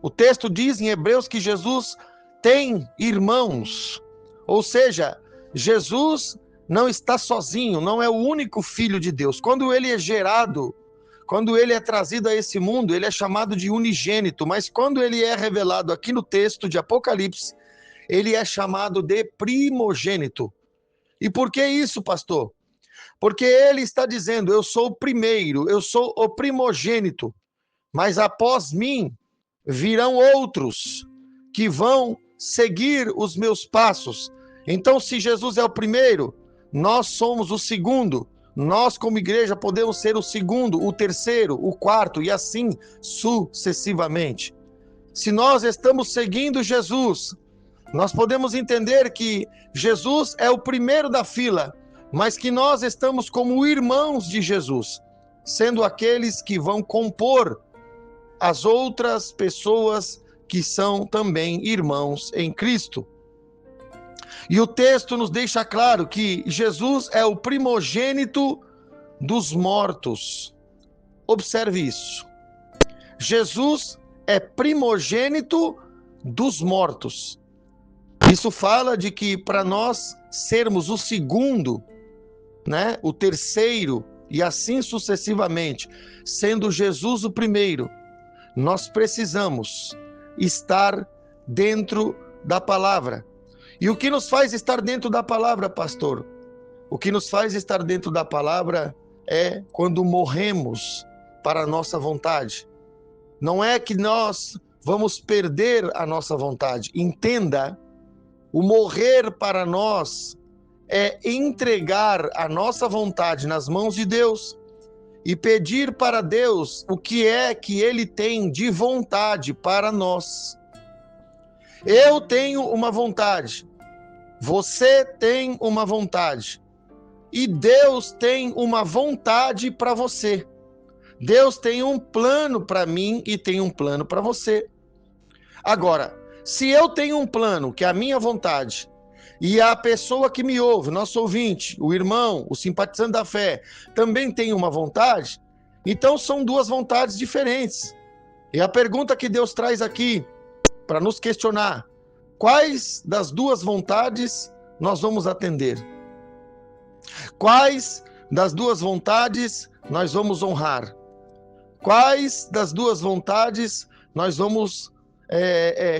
O texto diz em Hebreus que Jesus tem irmãos, ou seja, Jesus não está sozinho, não é o único filho de Deus. Quando ele é gerado, quando ele é trazido a esse mundo, ele é chamado de unigênito, mas quando ele é revelado aqui no texto de Apocalipse, ele é chamado de primogênito. E por que isso, pastor? Porque ele está dizendo, eu sou o primeiro, eu sou o primogênito, mas após mim virão outros que vão seguir os meus passos. Então, se Jesus é o primeiro, nós somos o segundo. Nós, como igreja, podemos ser o segundo, o terceiro, o quarto e assim sucessivamente. Se nós estamos seguindo Jesus, nós podemos entender que Jesus é o primeiro da fila, mas que nós estamos como irmãos de Jesus, sendo aqueles que vão compor as outras pessoas que são também irmãos em Cristo. E o texto nos deixa claro que Jesus é o primogênito dos mortos. Observe isso. Jesus é primogênito dos mortos. Isso fala de que para nós sermos o segundo, né, o terceiro e assim sucessivamente, sendo Jesus o primeiro, nós precisamos estar dentro da palavra. E o que nos faz estar dentro da palavra, pastor? O que nos faz estar dentro da palavra é quando morremos para a nossa vontade. Não é que nós vamos perder a nossa vontade. Entenda, o morrer para nós é entregar a nossa vontade nas mãos de Deus e pedir para Deus o que é que Ele tem de vontade para nós. Eu tenho uma vontade, você tem uma vontade, e Deus tem uma vontade para você. Deus tem um plano para mim e tem um plano para você. Agora, se eu tenho um plano, que é a minha vontade, e a pessoa que me ouve, nosso ouvinte, o irmão, o simpatizante da fé, também tem uma vontade, então são duas vontades diferentes. E a pergunta que Deus traz aqui, para nos questionar, quais das duas vontades nós vamos atender? Quais das duas vontades nós vamos honrar? Quais das duas vontades nós vamos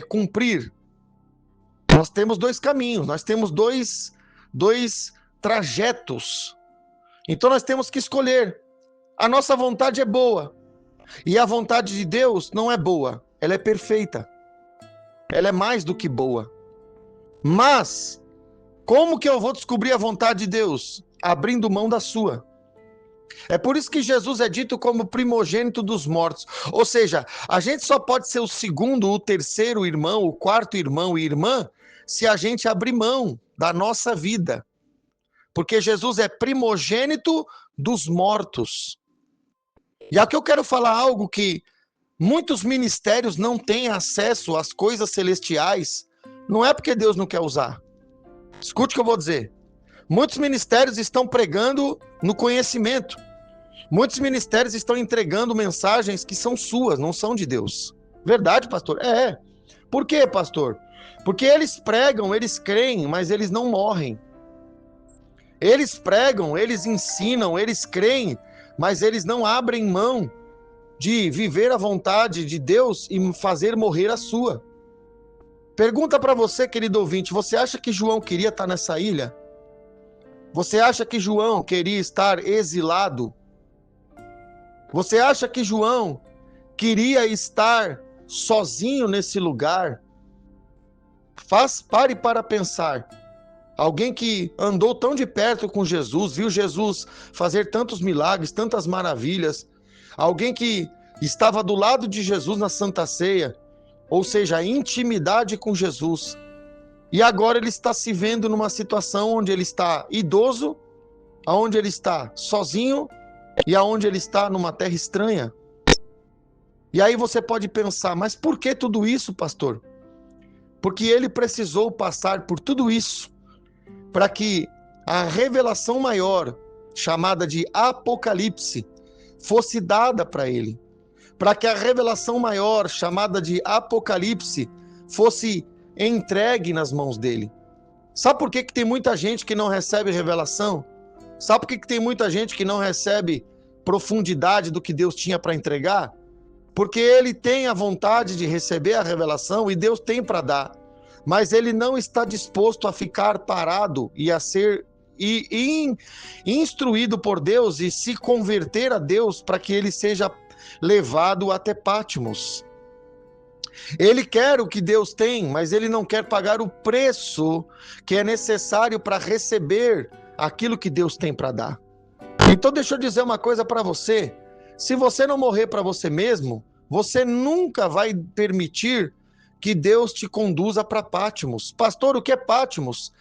cumprir? Nós temos dois caminhos, nós temos dois trajetos. Então nós temos que escolher. A nossa vontade é boa. E a vontade de Deus não é boa. Ela é perfeita. Ela é mais do que boa. Mas, como que eu vou descobrir a vontade de Deus? Abrindo mão da sua. É por isso que Jesus é dito como primogênito dos mortos. Ou seja, a gente só pode ser o segundo, o terceiro irmão, o quarto irmão e irmã, se a gente abrir mão da nossa vida. Porque Jesus é primogênito dos mortos. E aqui eu quero falar algo que muitos ministérios não têm acesso às coisas celestiais. Não é porque Deus não quer usar. Escute o que eu vou dizer. Muitos ministérios estão pregando no conhecimento. Muitos ministérios estão entregando mensagens que são suas, não são de Deus. Verdade, pastor? É. Por quê, pastor? Porque eles pregam, eles creem, mas eles não morrem. Eles pregam, eles ensinam, eles creem, mas eles não abrem mão de viver a vontade de Deus e fazer morrer a sua. Pergunta para você, querido ouvinte, você acha que João queria estar nessa ilha? Você acha que João queria estar exilado? Você acha que João queria estar sozinho nesse lugar? Pare para pensar. Alguém que andou tão de perto com Jesus, viu Jesus fazer tantos milagres, tantas maravilhas. Alguém que estava do lado de Jesus na Santa Ceia, ou seja, a intimidade com Jesus. E agora ele está se vendo numa situação onde ele está idoso, onde ele está sozinho e aonde ele está numa terra estranha. E aí você pode pensar, mas por que tudo isso, pastor? Porque ele precisou passar por tudo isso para que a revelação maior, chamada de Apocalipse, fosse dada para ele. Para que a revelação maior, chamada de Apocalipse, fosse entregue nas mãos dele. Sabe por que tem muita gente que não recebe revelação? Sabe por que tem muita gente que não recebe profundidade do que Deus tinha para entregar? Porque ele tem a vontade de receber a revelação e Deus tem para dar. Mas ele não está disposto a ficar parado e a ser instruído por Deus e se converter a Deus para que ele seja levado até Patmos. Ele quer o que Deus tem, mas ele não quer pagar o preço que é necessário para receber aquilo que Deus tem para dar. Então deixa eu dizer uma coisa para você. Se você não morrer para você mesmo, você nunca vai permitir que Deus te conduza para Patmos. Pastor, o que é Patmos?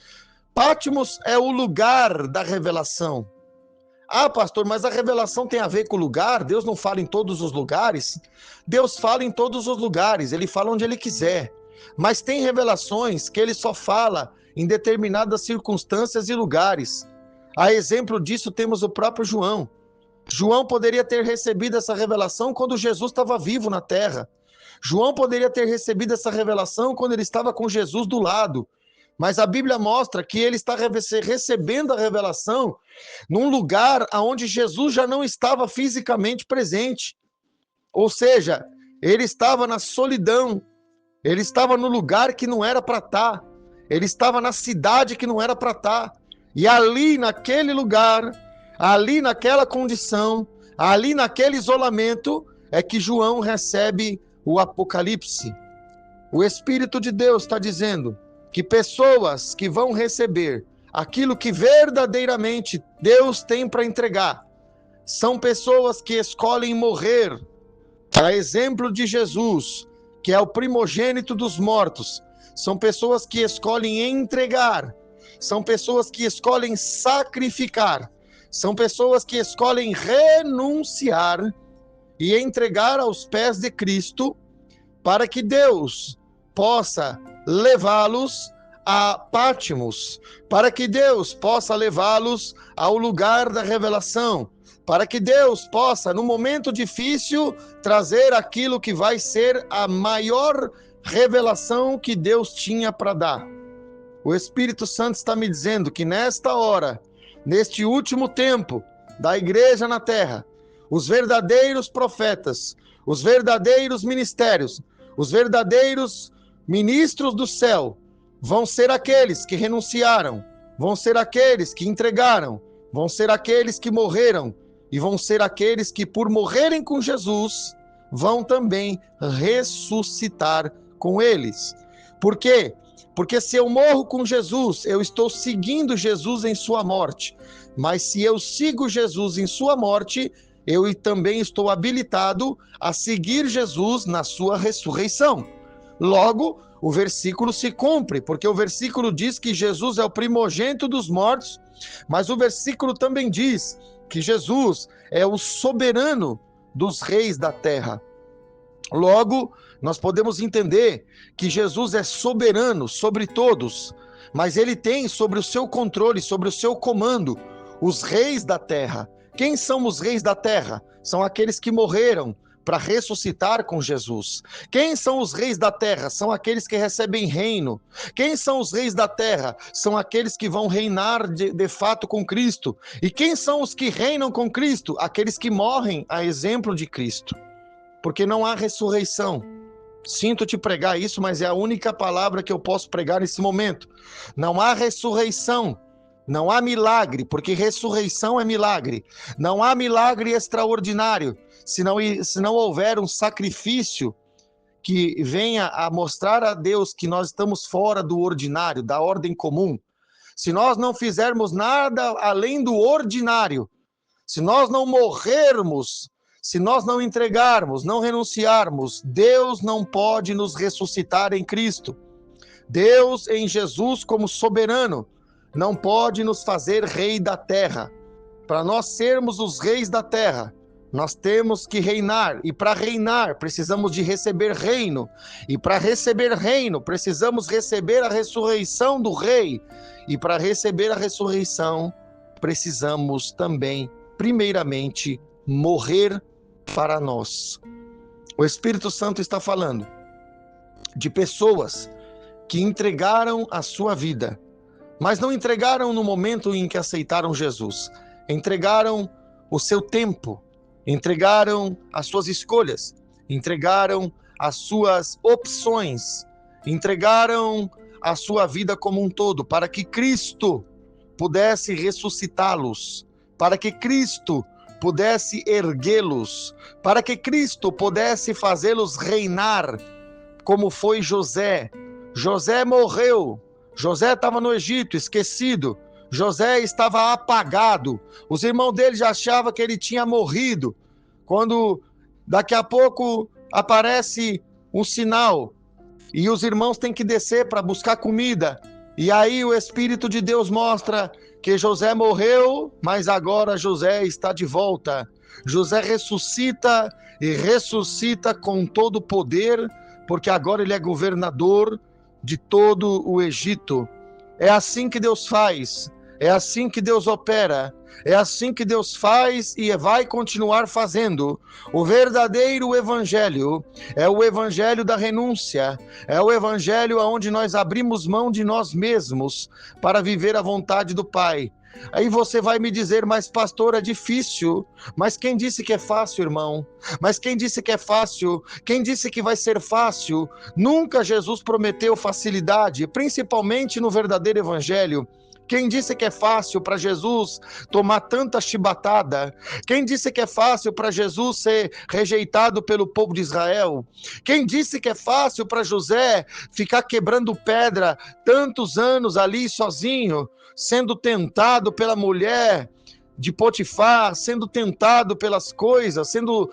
Patmos é o lugar da revelação. Ah, pastor, mas a revelação tem a ver com o lugar? Deus não fala em todos os lugares? Deus fala em todos os lugares, ele fala onde ele quiser. Mas tem revelações que ele só fala em determinadas circunstâncias e lugares. A exemplo disso temos o próprio João. João poderia ter recebido essa revelação quando Jesus estava vivo na terra. João poderia ter recebido essa revelação quando ele estava com Jesus do lado. Mas a Bíblia mostra que ele está recebendo a revelação num lugar onde Jesus já não estava fisicamente presente. Ou seja, ele estava na solidão, ele estava no lugar que não era para estar, ele estava na cidade que não era para estar. E ali naquele lugar, ali naquela condição, ali naquele isolamento, é que João recebe o Apocalipse, o Espírito de Deus está dizendo que pessoas que vão receber aquilo que verdadeiramente Deus tem para entregar são pessoas que escolhem morrer, a exemplo de Jesus, que é o primogênito dos mortos. São pessoas que escolhem entregar, são pessoas que escolhem sacrificar, são pessoas que escolhem renunciar e entregar aos pés de Cristo, para que Deus possa levá-los a Patmos, para que Deus possa levá-los ao lugar da revelação, para que Deus possa, no momento difícil, trazer aquilo que vai ser a maior revelação que Deus tinha para dar. O Espírito Santo está me dizendo que nesta hora, neste último tempo da igreja na terra, os verdadeiros profetas, os verdadeiros ministérios, os verdadeiros ministros do céu vão ser aqueles que renunciaram, vão ser aqueles que entregaram, vão ser aqueles que morreram e vão ser aqueles que, por morrerem com Jesus, vão também ressuscitar com eles. Por quê? Porque se eu morro com Jesus, eu estou seguindo Jesus em sua morte. Mas se eu sigo Jesus em sua morte, eu também estou habilitado a seguir Jesus na sua ressurreição. Logo, o versículo se cumpre, porque o versículo diz que Jesus é o primogênito dos mortos, mas o versículo também diz que Jesus é o soberano dos reis da terra. Logo, nós podemos entender que Jesus é soberano sobre todos, mas ele tem sobre o seu controle, sobre o seu comando, os reis da terra. Quem são os reis da terra? São aqueles que morreram para ressuscitar com Jesus. Quem são os reis da terra? São aqueles que recebem reino. Quem são os reis da terra? São aqueles que vão reinar de fato com Cristo. E quem são os que reinam com Cristo? Aqueles que morrem a exemplo de Cristo. Porque não há ressurreição. Sinto te pregar isso, mas é a única palavra que eu posso pregar nesse momento. Não há ressurreição. Não há milagre, porque ressurreição é milagre. Não há milagre extraordinário, se não houver um sacrifício que venha a mostrar a Deus que nós estamos fora do ordinário, da ordem comum. Se nós não fizermos nada além do ordinário, se nós não morrermos, se nós não entregarmos, não renunciarmos, Deus não pode nos ressuscitar em Cristo. Deus em Jesus como soberano não pode nos fazer rei da terra. Para nós sermos os reis da terra, nós temos que reinar. E para reinar, precisamos de receber reino. E para receber reino, precisamos receber a ressurreição do rei. E para receber a ressurreição, precisamos também, primeiramente, morrer para nós. O Espírito Santo está falando de pessoas que entregaram a sua vida, mas não entregaram no momento em que aceitaram Jesus. Entregaram o seu tempo, entregaram as suas escolhas, entregaram as suas opções, entregaram a sua vida como um todo, para que Cristo pudesse ressuscitá-los, para que Cristo pudesse erguê-los, para que Cristo pudesse fazê-los reinar, como foi José. José morreu. José estava no Egito, esquecido. José estava apagado. Os irmãos dele já achavam que ele tinha morrido. Quando daqui a pouco aparece um sinal e os irmãos têm que descer para buscar comida. E aí o Espírito de Deus mostra que José morreu, mas agora José está de volta. José ressuscita e ressuscita com todo o poder, porque agora ele é governador de todo o Egito. É assim que Deus faz, é assim que Deus opera, é assim que Deus faz e vai continuar fazendo. O verdadeiro evangelho é o evangelho da renúncia, é o evangelho onde nós abrimos mão de nós mesmos para viver a vontade do Pai. Aí você vai me dizer, mas pastor, é difícil. Mas quem disse que é fácil, irmão? Mas quem disse que é fácil? Quem disse que vai ser fácil? Nunca Jesus prometeu facilidade, principalmente no verdadeiro evangelho. Quem disse que é fácil para Jesus tomar tanta chibatada? Quem disse que é fácil para Jesus ser rejeitado pelo povo de Israel? Quem disse que é fácil para José ficar quebrando pedra tantos anos ali sozinho, sendo tentado pela mulher de Potifar, sendo tentado pelas coisas, sendo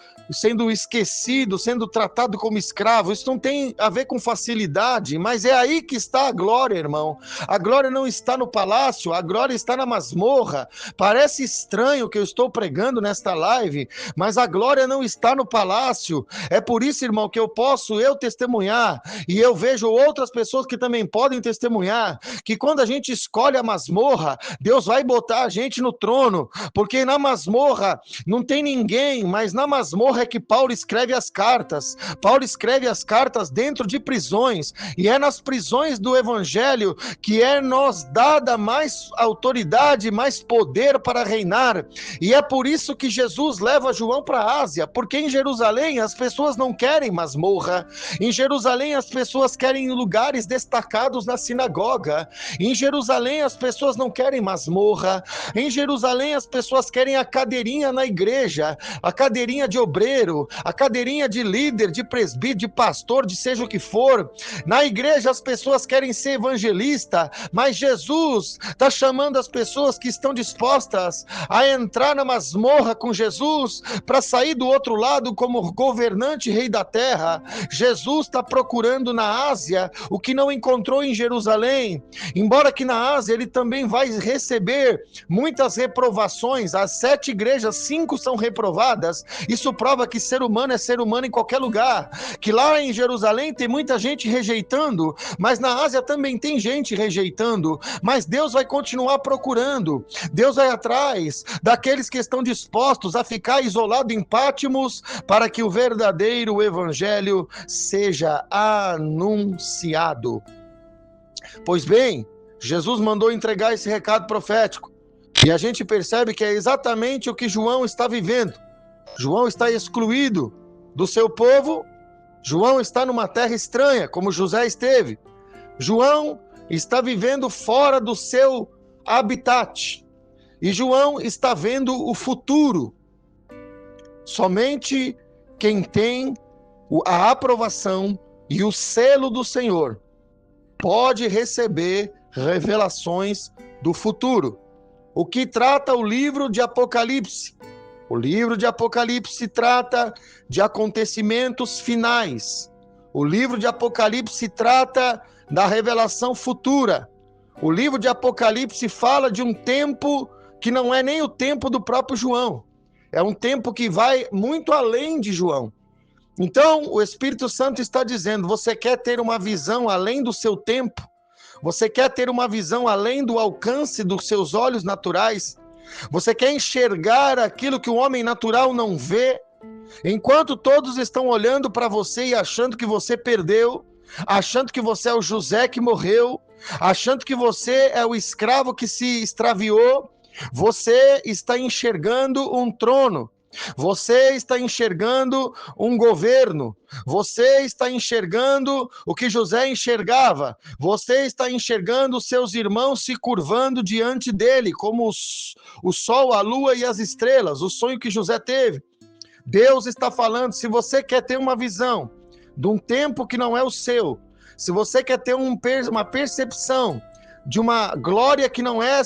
esquecido, sendo tratado como escravo? Isso não tem a ver com facilidade, mas é aí que está a glória, irmão. A glória não está no palácio, a glória está na masmorra. Parece estranho que eu estou pregando nesta live, mas a glória não está no palácio. É por isso, irmão, que eu posso testemunhar, e eu vejo outras pessoas que também podem testemunhar, que quando a gente escolhe a masmorra, Deus vai botar a gente no trono, porque na masmorra não tem ninguém, mas na masmorra é que Paulo escreve as cartas. Paulo escreve as cartas dentro de prisões, e é nas prisões do evangelho que é nos dada mais autoridade, mais poder para reinar. E é por isso que Jesus leva João para a Ásia, porque em Jerusalém as pessoas não querem masmorra. Em Jerusalém as pessoas querem lugares destacados na sinagoga. Em Jerusalém as pessoas não querem masmorra. Em Jerusalém as pessoas querem a cadeirinha na igreja, a cadeirinha de obreiro, a cadeirinha de líder, de presbítero, de pastor, de seja o que for. Na igreja as pessoas querem ser evangelista, mas Jesus está chamando as pessoas que estão dispostas a entrar na masmorra com Jesus, para sair do outro lado como governante, rei da terra. Jesus está procurando na Ásia o que não encontrou em Jerusalém, embora que na Ásia ele também vai receber muitas reprovações. As 7 igrejas, 5 são reprovadas. Isso prova que ser humano é ser humano em qualquer lugar, que lá em Jerusalém tem muita gente rejeitando, mas na Ásia também tem gente rejeitando, mas Deus vai continuar procurando. Deus vai atrás daqueles que estão dispostos a ficar isolado em Pátimos, para que o verdadeiro evangelho seja anunciado. Pois bem, Jesus mandou entregar esse recado profético, e a gente percebe que é exatamente o que João está vivendo. João está excluído do seu povo. João está numa terra estranha, como José esteve. João está vivendo fora do seu habitat. E João está vendo o futuro. Somente quem tem a aprovação e o selo do Senhor pode receber revelações do futuro. O que trata o livro de Apocalipse? O livro de Apocalipse trata de acontecimentos finais. O livro de Apocalipse trata da revelação futura. O livro de Apocalipse fala de um tempo que não é nem o tempo do próprio João. É um tempo que vai muito além de João. Então, o Espírito Santo está dizendo: você quer ter uma visão além do seu tempo? Você quer ter uma visão além do alcance dos seus olhos naturais? Você quer enxergar aquilo que o homem natural não vê? Enquanto todos estão olhando para você e achando que você perdeu, achando que você é o José que morreu, achando que você é o escravo que se extraviou, você está enxergando um trono. Você está enxergando um governo, você está enxergando o que José enxergava, você está enxergando seus irmãos se curvando diante dele, como o sol, a lua e as estrelas, o sonho que José teve. Deus está falando: se você quer ter uma visão de um tempo que não é o seu, se você quer ter uma percepção de uma glória que não é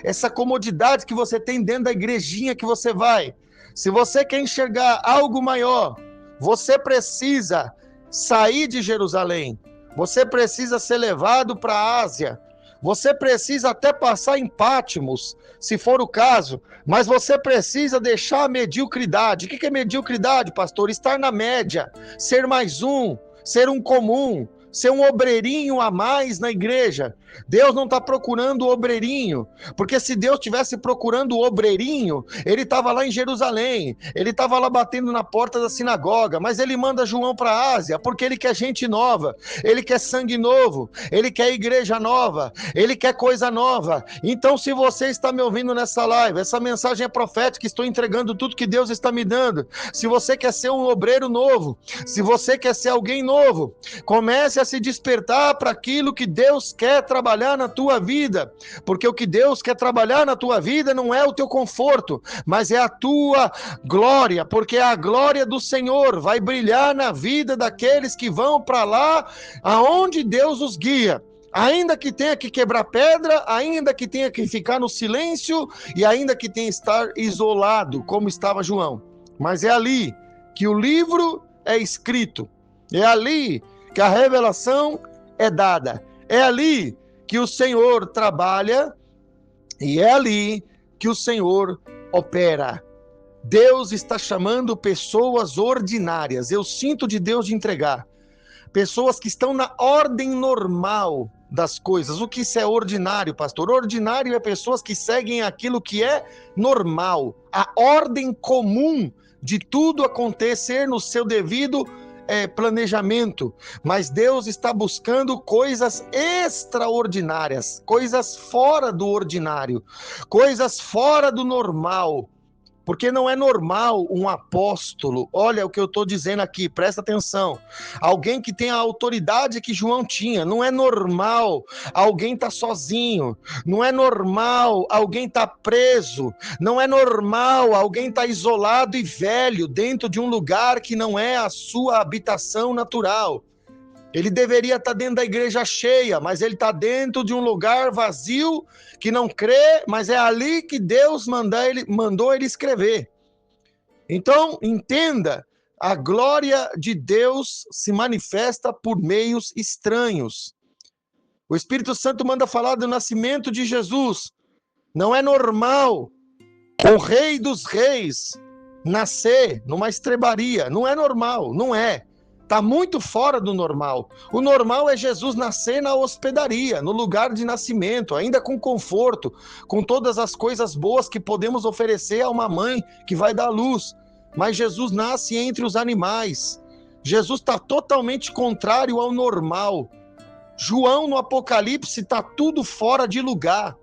essa comodidade que você tem dentro da igrejinha que você vai. Se você quer enxergar algo maior, você precisa sair de Jerusalém. Você precisa ser levado para a Ásia. Você precisa até passar em Pátimos, se for o caso, mas você precisa deixar a mediocridade. O que é mediocridade, pastor? Estar na média, ser mais um, ser um comum, ser um obreirinho a mais na igreja. Deus não está procurando o obreirinho, porque se Deus estivesse procurando o obreirinho, ele estava lá em Jerusalém, ele estava lá batendo na porta da sinagoga, mas ele manda João para a Ásia, porque ele quer gente nova, ele quer sangue novo, ele quer igreja nova, ele quer coisa nova. Então, se você está me ouvindo nessa live, essa mensagem é profética, estou entregando tudo que Deus está me dando. Se você quer ser um obreiro novo, se você quer ser alguém novo, comece Comece a se despertar para aquilo que Deus quer trabalhar na tua vida, porque o que Deus quer trabalhar na tua vida não é o teu conforto, mas é a tua glória, porque a glória do Senhor vai brilhar na vida daqueles que vão para lá aonde Deus os guia. Ainda que tenha que quebrar pedra, ainda que tenha que ficar no silêncio e ainda que tenha que estar isolado, como estava João. Mas é ali que o livro é escrito, é ali que a revelação é dada, é ali que o Senhor trabalha e é ali que o Senhor opera. Deus está chamando pessoas ordinárias, eu sinto de Deus de entregar, pessoas que estão na ordem normal das coisas. O que isso é ordinário, pastor? Ordinário é pessoas que seguem aquilo que é normal, a ordem comum de tudo acontecer no seu devido planejamento. Mas Deus está buscando coisas extraordinárias, coisas fora do ordinário, coisas fora do normal. Porque não é normal um apóstolo, olha o que eu estou dizendo aqui, presta atenção, alguém que tem a autoridade que João tinha, não é normal alguém estar sozinho, não é normal alguém estar preso, não é normal alguém estar isolado e velho dentro de um lugar que não é a sua habitação natural. Ele deveria estar dentro da igreja cheia, mas ele está dentro de um lugar vazio, que não crê, mas é ali que Deus mandou ele escrever. Então, entenda, a glória de Deus se manifesta por meios estranhos. O Espírito Santo manda falar do nascimento de Jesus. Não é normal o Rei dos Reis nascer numa estrebaria. Não é normal, não é. Está muito fora do normal. O normal é Jesus nascer na hospedaria, no lugar de nascimento, ainda com conforto, com todas as coisas boas que podemos oferecer a uma mãe que vai dar luz. Mas Jesus nasce entre os animais. Jesus está totalmente contrário ao normal. João, no Apocalipse, está tudo fora de lugar.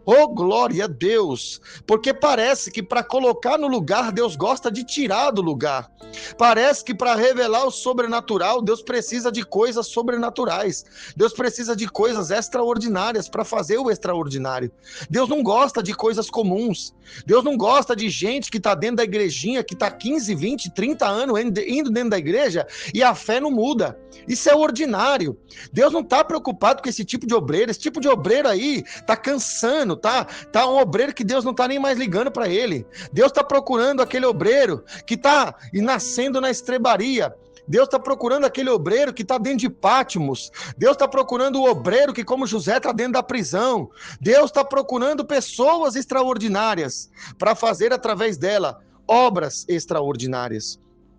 Oh, glória a Deus! Porque parece que para colocar no lugar, Deus gosta de tirar do lugar. Parece que para revelar o sobrenatural, Deus precisa de coisas sobrenaturais. Deus precisa de coisas extraordinárias para fazer o extraordinário. Deus não gosta de coisas comuns. Deus não gosta de gente que está dentro da igrejinha, que está 15, 20, 30 anos indo dentro da igreja e a fé não muda. Isso é ordinário. Deus não está preocupado com esse tipo de obreiro. Esse tipo de obreiro aí está cansando, tá um obreiro que Deus não está nem mais ligando para ele. Deus está procurando aquele obreiro que está nascendo na estrebaria. Deus está procurando aquele obreiro que está dentro de Pátimos. Deus está procurando o obreiro que, como José, está dentro da prisão. Deus está procurando pessoas extraordinárias para fazer através dela obras extraordinárias.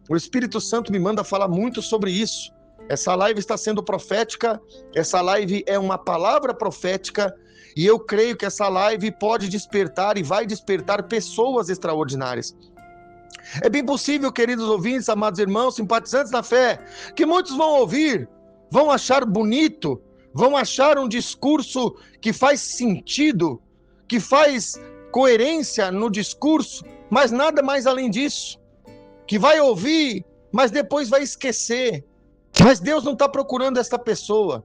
O Espírito Santo me manda falar muito sobre isso. Essa live está sendo profética, essa live é uma palavra profética, e eu creio que essa live pode despertar e vai despertar pessoas extraordinárias. É bem possível, queridos ouvintes, amados irmãos, simpatizantes na fé, que muitos vão ouvir, vão achar bonito, vão achar um discurso que faz sentido, que faz coerência no discurso, mas nada mais além disso. Que vai ouvir, mas depois vai esquecer. Mas Deus não está procurando essa pessoa.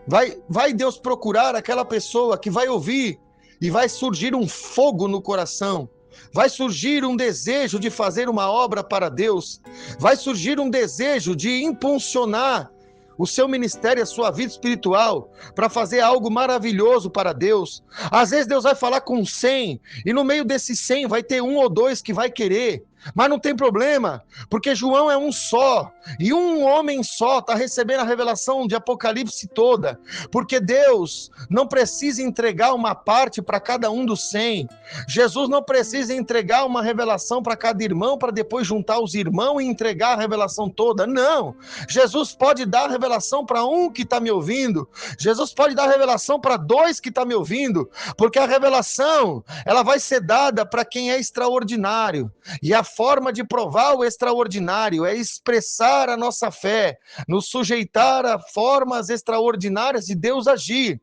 Vai Deus procurar aquela pessoa que vai ouvir e vai surgir um fogo no coração. Vai surgir um desejo de fazer uma obra para Deus. Vai surgir um desejo de impulsionar o seu ministério, a sua vida espiritual, para fazer algo maravilhoso para Deus. Às vezes Deus vai falar com 100, e no meio desses 100 vai ter 1 ou 2 que vai querer. Mas não tem problema, porque João é um só, e um homem só está recebendo a revelação de Apocalipse toda, porque Deus não precisa entregar uma parte para cada um dos 100, Jesus não precisa entregar uma revelação para cada irmão, para depois juntar os irmãos e entregar a revelação toda, não, Jesus pode dar a revelação para um que está me ouvindo, Jesus pode dar a revelação para 2 que estão me ouvindo, porque a revelação, ela vai ser dada para quem é extraordinário, e a forma de provar o extraordinário é expressar a nossa fé, nos sujeitar a formas extraordinárias de Deus agir.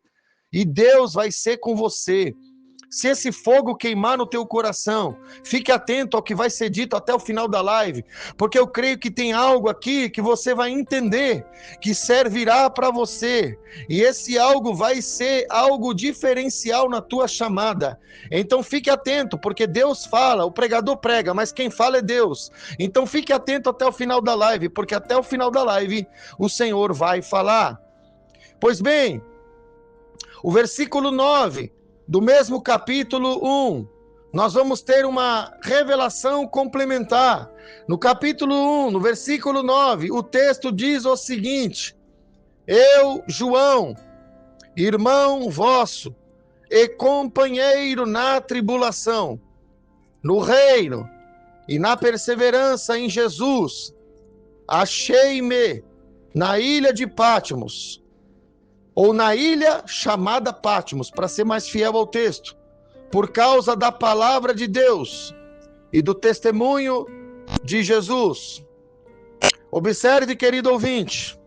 E Deus vai ser com você. se esse fogo queimar no teu coração, fique atento ao que vai ser dito até o final da live, porque eu creio que tem algo aqui que você vai entender, que servirá para você, e esse algo vai ser algo diferencial na tua chamada. Então fique atento, porque Deus fala, o pregador prega, mas quem fala é Deus. Então fique atento até o final da live, porque até o final da live o Senhor vai falar. Pois bem, o versículo 9 do mesmo capítulo 1, nós vamos ter uma revelação complementar. No capítulo 1, no versículo 9, o texto diz o seguinte: eu, João, irmão vosso e companheiro na tribulação, no reino e na perseverança em Jesus, achei-me na ilha de Patmos, ou na ilha chamada Patmos, para ser mais fiel ao texto, por causa da palavra de Deus e do testemunho de Jesus. Observe, querido ouvinte,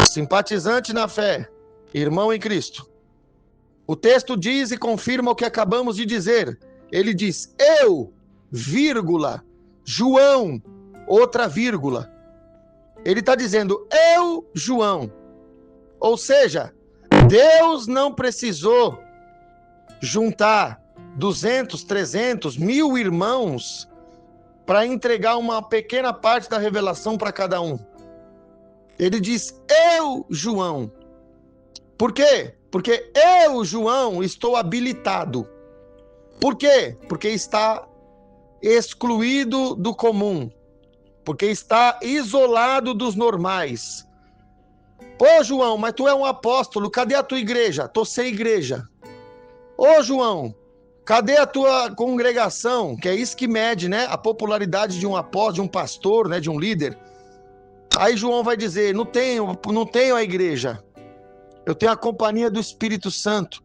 simpatizante na fé, irmão em Cristo. O texto diz e confirma o que acabamos de dizer. Ele diz, eu, vírgula, João, outra vírgula. Ele está dizendo, eu, João. Ou seja, Deus não precisou juntar 200, 300, 1000 irmãos para entregar uma pequena parte da revelação para cada um. Ele diz, eu, João. Por quê? Porque eu, João, estou habilitado. Por quê? Porque está excluído do comum. Porque está isolado dos normais. Ô, João, mas tu é um apóstolo, cadê a tua igreja? Tô sem igreja. Ô, João, cadê a tua congregação? Que é isso que mede, né? A popularidade de um apóstolo, de um pastor, né? De um líder. Aí João vai dizer, não tenho a igreja. Eu tenho a companhia do Espírito Santo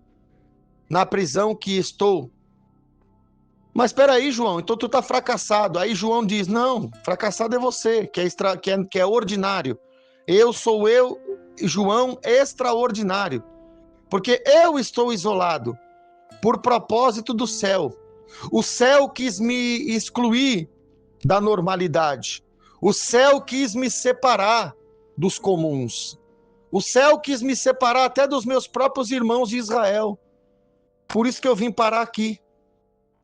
na prisão que estou. Mas espera aí, João, então tu tá fracassado. Aí João diz, não, fracassado é você, que é ordinário. Eu sou João, extraordinário. Porque eu estou isolado por propósito do céu. O céu quis me excluir da normalidade. O céu quis me separar dos comuns. O céu quis me separar até dos meus próprios irmãos de Israel. Por isso que eu vim parar aqui.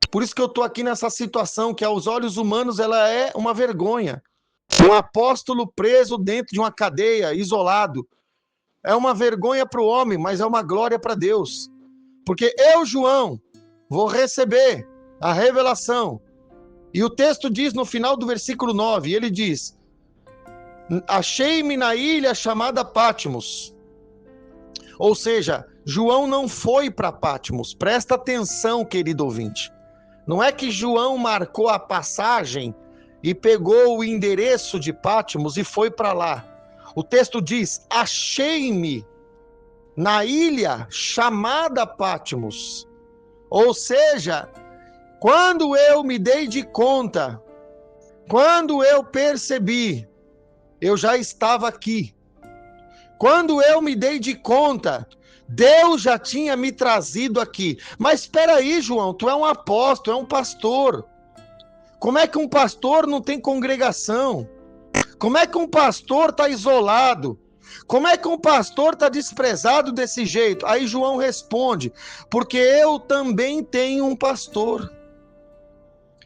Por isso que eu estou aqui nessa situação que aos olhos humanos ela é uma vergonha. Um apóstolo preso dentro de uma cadeia, isolado. É uma vergonha para o homem, mas é uma glória para Deus. Porque eu, João, vou receber a revelação. E o texto diz no final do versículo 9, ele diz, achei-me na ilha chamada Patmos. Ou seja, João não foi para Patmos. Presta atenção, querido ouvinte. Não é que João marcou a passagem e pegou o endereço de Patmos e foi para lá. O texto diz, achei-me na ilha chamada Patmos. Ou seja, quando eu me dei de conta, quando eu percebi, eu já estava aqui. Quando eu me dei de conta, Deus já tinha me trazido aqui. Mas espera aí, João, tu é um apóstolo, é um pastor. Como é que um pastor não tem congregação? Como é que um pastor está isolado? Como é que um pastor está desprezado desse jeito? Aí João responde, porque eu também tenho um pastor.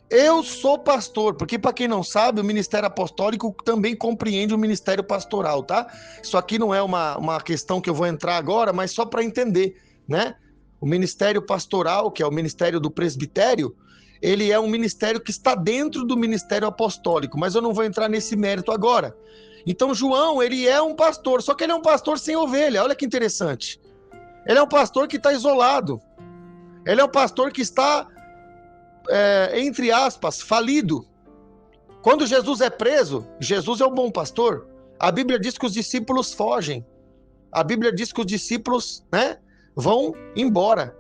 Eu sou pastor, porque para quem não sabe, o ministério apostólico também compreende o ministério pastoral, tá? Isso aqui não é uma questão que eu vou entrar agora, mas só para entender, né? O ministério pastoral, que é o ministério do presbitério, ele é um ministério que está dentro do ministério apostólico, mas eu não vou entrar nesse mérito agora. Então João, ele é um pastor, só que ele é um pastor sem ovelha, olha que interessante. Ele é um pastor que está isolado. Ele é um pastor que está, entre aspas, falido. Quando Jesus é preso, Jesus é o bom pastor. A Bíblia diz que os discípulos fogem. A Bíblia diz que os discípulos, né, vão embora.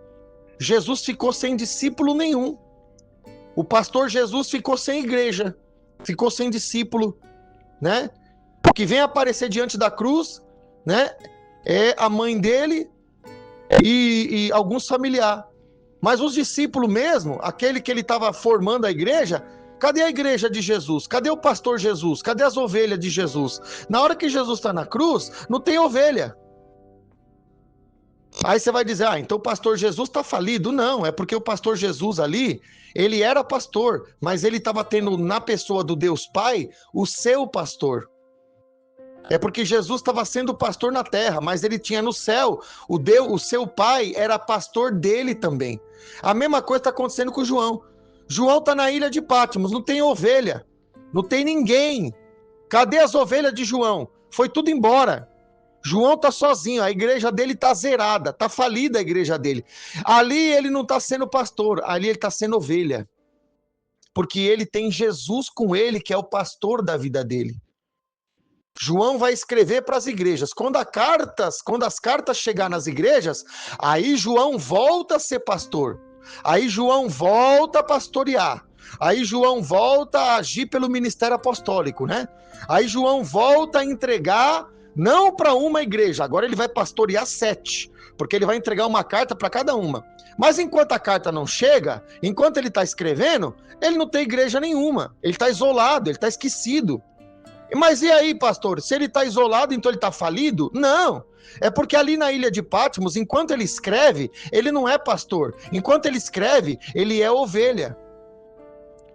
Jesus ficou sem discípulo nenhum. O pastor Jesus ficou sem igreja, ficou sem discípulo, né? O que vem aparecer diante da cruz, né, é a mãe dele e alguns familiares. Mas os discípulos mesmo, aquele que ele estava formando a igreja, cadê a igreja de Jesus? Cadê o pastor Jesus? Cadê as ovelhas de Jesus? Na hora que Jesus está na cruz, não tem ovelha. Aí você vai dizer, então o pastor Jesus está falido. Não, é porque o pastor Jesus ali, ele era pastor, mas ele estava tendo na pessoa do Deus Pai o seu pastor. É porque Jesus estava sendo pastor na terra, mas ele tinha no céu, o seu pai era pastor dele também. A mesma coisa está acontecendo com João. João está na ilha de Patmos, não tem ovelha, não tem ninguém. Cadê as ovelhas de João? Foi tudo embora. João está sozinho, a igreja dele está zerada, está falida a igreja dele. Ali ele não está sendo pastor, ali ele está sendo ovelha. Porque ele tem Jesus com ele, que é o pastor da vida dele. João vai escrever para as igrejas. Quando as cartas chegar nas igrejas, aí João volta a ser pastor. Aí João volta a pastorear. Aí João volta a agir pelo ministério apostólico, né? Aí João volta a entregar, não para uma igreja, agora ele vai pastorear 7, porque ele vai entregar uma carta para cada uma. Mas enquanto a carta não chega, enquanto ele está escrevendo, ele não tem igreja nenhuma. Ele está isolado, ele está esquecido. Mas e aí, pastor? Se ele está isolado, então ele está falido? Não. É porque ali na ilha de Patmos, enquanto ele escreve, ele não é pastor. Enquanto ele escreve, ele é ovelha.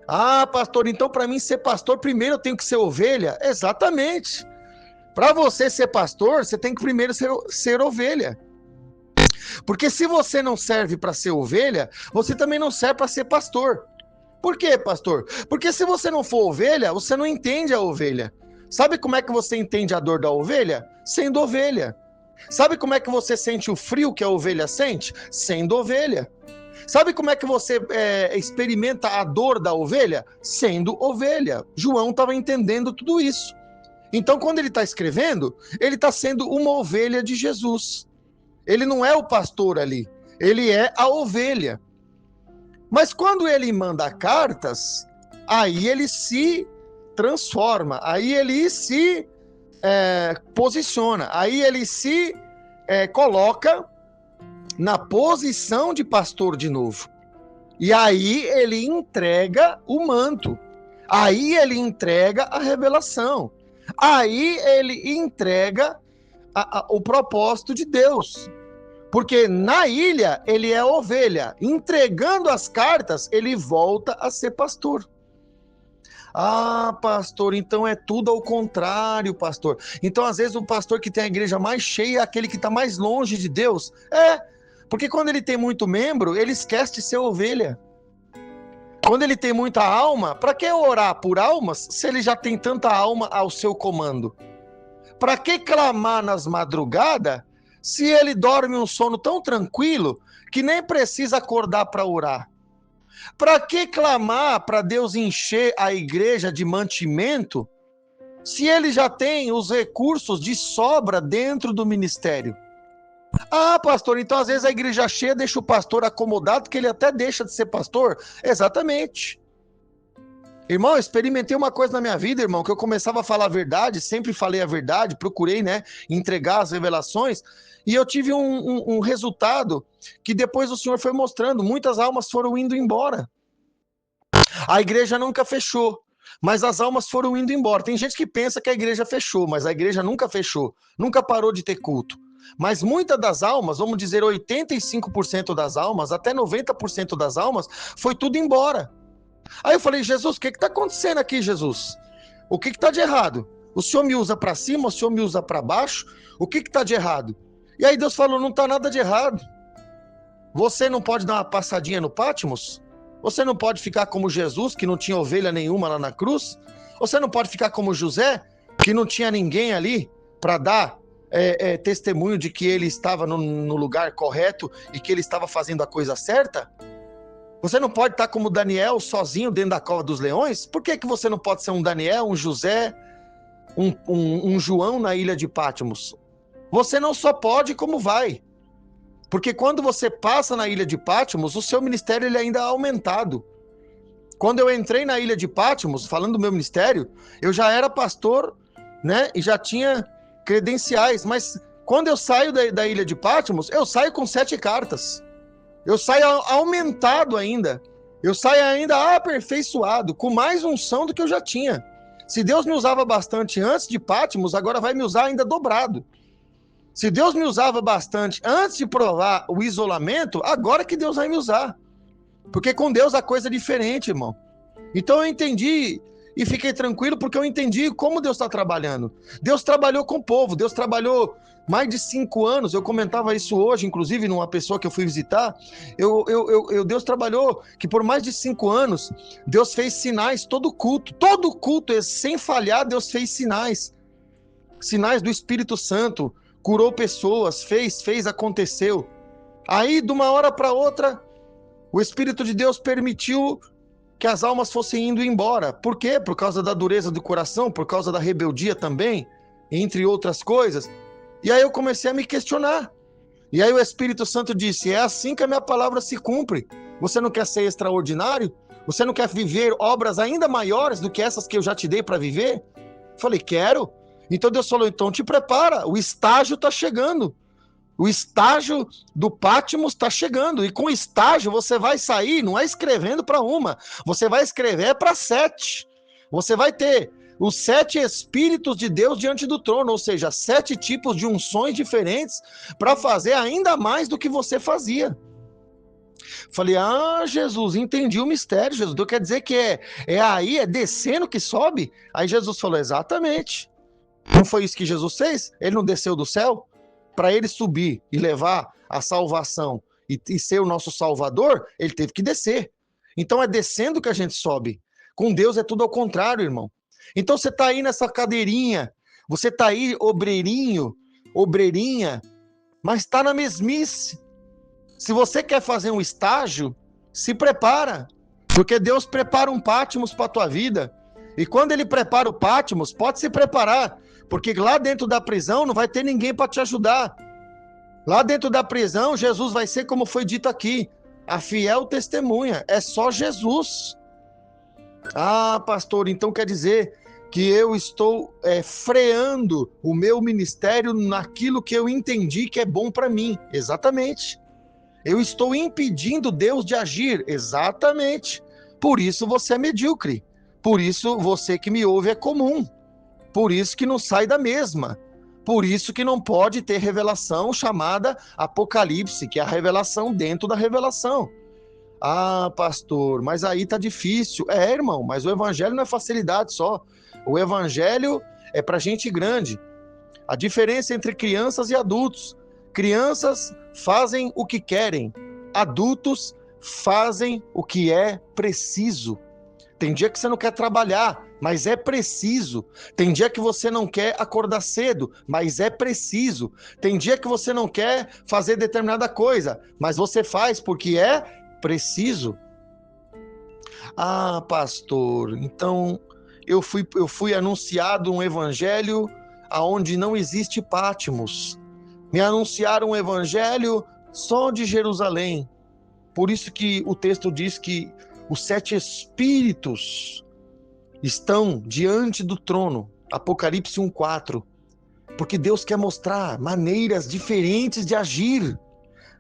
Ah, pastor, então para mim ser pastor, primeiro eu tenho que ser ovelha? Exatamente. Para você ser pastor, você tem que primeiro ser ovelha. Porque se você não serve para ser ovelha, você também não serve para ser pastor. Por quê, pastor? Porque se você não for ovelha, você não entende a ovelha. Sabe como é que você entende a dor da ovelha? Sendo ovelha. Sabe como é que você sente o frio que a ovelha sente? Sendo ovelha. Sabe como é que você experimenta a dor da ovelha? Sendo ovelha. João estava entendendo tudo isso. Então, quando ele está escrevendo, ele está sendo uma ovelha de Jesus. Ele não é o pastor ali, ele é a ovelha. Mas quando ele manda cartas, aí ele se transforma, aí ele se posiciona, aí ele se coloca na posição de pastor de novo. E aí ele entrega o manto, aí ele entrega a revelação, aí ele entrega o propósito de Deus. Porque na ilha ele é ovelha, entregando as cartas, ele volta a ser pastor. Ah, pastor, então é tudo ao contrário, pastor. Então, às vezes, o pastor que tem a igreja mais cheia é aquele que está mais longe de Deus. Porque quando ele tem muito membro, ele esquece de ser ovelha. Quando ele tem muita alma, para que orar por almas se ele já tem tanta alma ao seu comando? Para que clamar nas madrugadas se ele dorme um sono tão tranquilo que nem precisa acordar para orar? Para que clamar para Deus encher a igreja de mantimento se ele já tem os recursos de sobra dentro do ministério? Ah, pastor, então às vezes a igreja cheia deixa o pastor acomodado, que ele até deixa de ser pastor? Exatamente. Irmão, eu experimentei uma coisa na minha vida, irmão, que eu começava a falar a verdade, sempre falei a verdade, procurei, entregar as revelações, e eu tive um resultado que depois o Senhor foi mostrando, muitas almas foram indo embora. A igreja nunca fechou, mas as almas foram indo embora. Tem gente que pensa que a igreja fechou, mas a igreja nunca fechou, nunca parou de ter culto. Mas muitas das almas, vamos dizer 85% das almas, até 90% das almas, foi tudo embora. Aí eu falei, Jesus, o que está acontecendo aqui, Jesus? O que está de errado? O Senhor me usa para cima, o Senhor me usa para baixo? O que está de errado? E aí Deus falou, não está nada de errado. Você não pode dar uma passadinha no Patmos? Você não pode ficar como Jesus, que não tinha ovelha nenhuma lá na cruz? Você não pode ficar como José, que não tinha ninguém ali para dar testemunho de que ele estava no lugar correto e que ele estava fazendo a coisa certa? Você não pode estar como Daniel, sozinho dentro da cova dos leões? Por que você não pode ser um Daniel, um José, um João na ilha de Patmos? Você não só pode, como vai. Porque quando você passa na ilha de Patmos, o seu ministério ele ainda é aumentado. Quando eu entrei na ilha de Patmos, falando do meu ministério, eu já era pastor, e já tinha credenciais. Mas quando eu saio da ilha de Patmos, eu saio com 7 cartas. Eu saio aumentado ainda. Eu saio ainda aperfeiçoado, com mais unção do que eu já tinha. Se Deus me usava bastante antes de Patmos, agora vai me usar ainda dobrado. Se Deus me usava bastante antes de provar o isolamento, agora que Deus vai me usar. Porque com Deus a coisa é diferente, irmão. Então eu entendi e fiquei tranquilo porque eu entendi como Deus está trabalhando. Deus trabalhou com o povo, Deus trabalhou mais de 5 anos, eu comentava isso hoje, inclusive numa pessoa que eu fui visitar, Deus trabalhou que por mais de 5 anos, Deus fez sinais todo culto, sem falhar, Deus fez sinais do Espírito Santo, curou pessoas, fez, aconteceu. Aí, de uma hora para outra, o Espírito de Deus permitiu que as almas fossem indo embora. Por quê? Por causa da dureza do coração, por causa da rebeldia também, entre outras coisas. E aí eu comecei a me questionar. E aí o Espírito Santo disse, é assim que a minha palavra se cumpre. Você não quer ser extraordinário? Você não quer viver obras ainda maiores do que essas que eu já te dei para viver? Falei, quero. Então Deus falou, então te prepara, o estágio está chegando. O estágio do Patmos está chegando. E com o estágio você vai sair, não é escrevendo para uma, você vai escrever para 7. Você vai ter os 7 Espíritos de Deus diante do trono, ou seja, 7 tipos de unções diferentes para fazer ainda mais do que você fazia. Falei, Jesus, entendi o mistério, Jesus. Então quer dizer que é descendo que sobe? Aí Jesus falou, exatamente. Não foi isso que Jesus fez? Ele não desceu do céu? Para ele subir e levar a salvação e ser o nosso salvador, ele teve que descer. Então é descendo que a gente sobe. Com Deus é tudo ao contrário, irmão. Então você está aí nessa cadeirinha, você está aí obreirinha, mas está na mesmice. Se você quer fazer um estágio, se prepara, porque Deus prepara um Patmos para a tua vida. E quando ele prepara o Patmos, pode se preparar, porque lá dentro da prisão não vai ter ninguém para te ajudar. Lá dentro da prisão, Jesus vai ser como foi dito aqui, a fiel testemunha, é só Jesus. Pastor, então quer dizer que eu estou freando o meu ministério naquilo que eu entendi que é bom para mim. Exatamente. Eu estou impedindo Deus de agir. Exatamente. Por isso você é medíocre. Por isso você que me ouve é comum. Por isso que não sai da mesma. Por isso que não pode ter revelação chamada Apocalipse, que é a revelação dentro da revelação. Pastor, mas aí tá difícil. Irmão, mas o evangelho não é facilidade só. O evangelho é para gente grande. A diferença entre crianças e adultos. Crianças fazem o que querem. Adultos fazem o que é preciso. Tem dia que você não quer trabalhar, mas é preciso. Tem dia que você não quer acordar cedo, mas é preciso. Tem dia que você não quer fazer determinada coisa, mas você faz porque é preciso. Pastor, então eu fui anunciado um evangelho aonde não existe Patmos. Me anunciaram um evangelho só de Jerusalém. Por isso que o texto diz que os 7 Espíritos estão diante do trono. Apocalipse 1:4. Porque Deus quer mostrar maneiras diferentes de agir.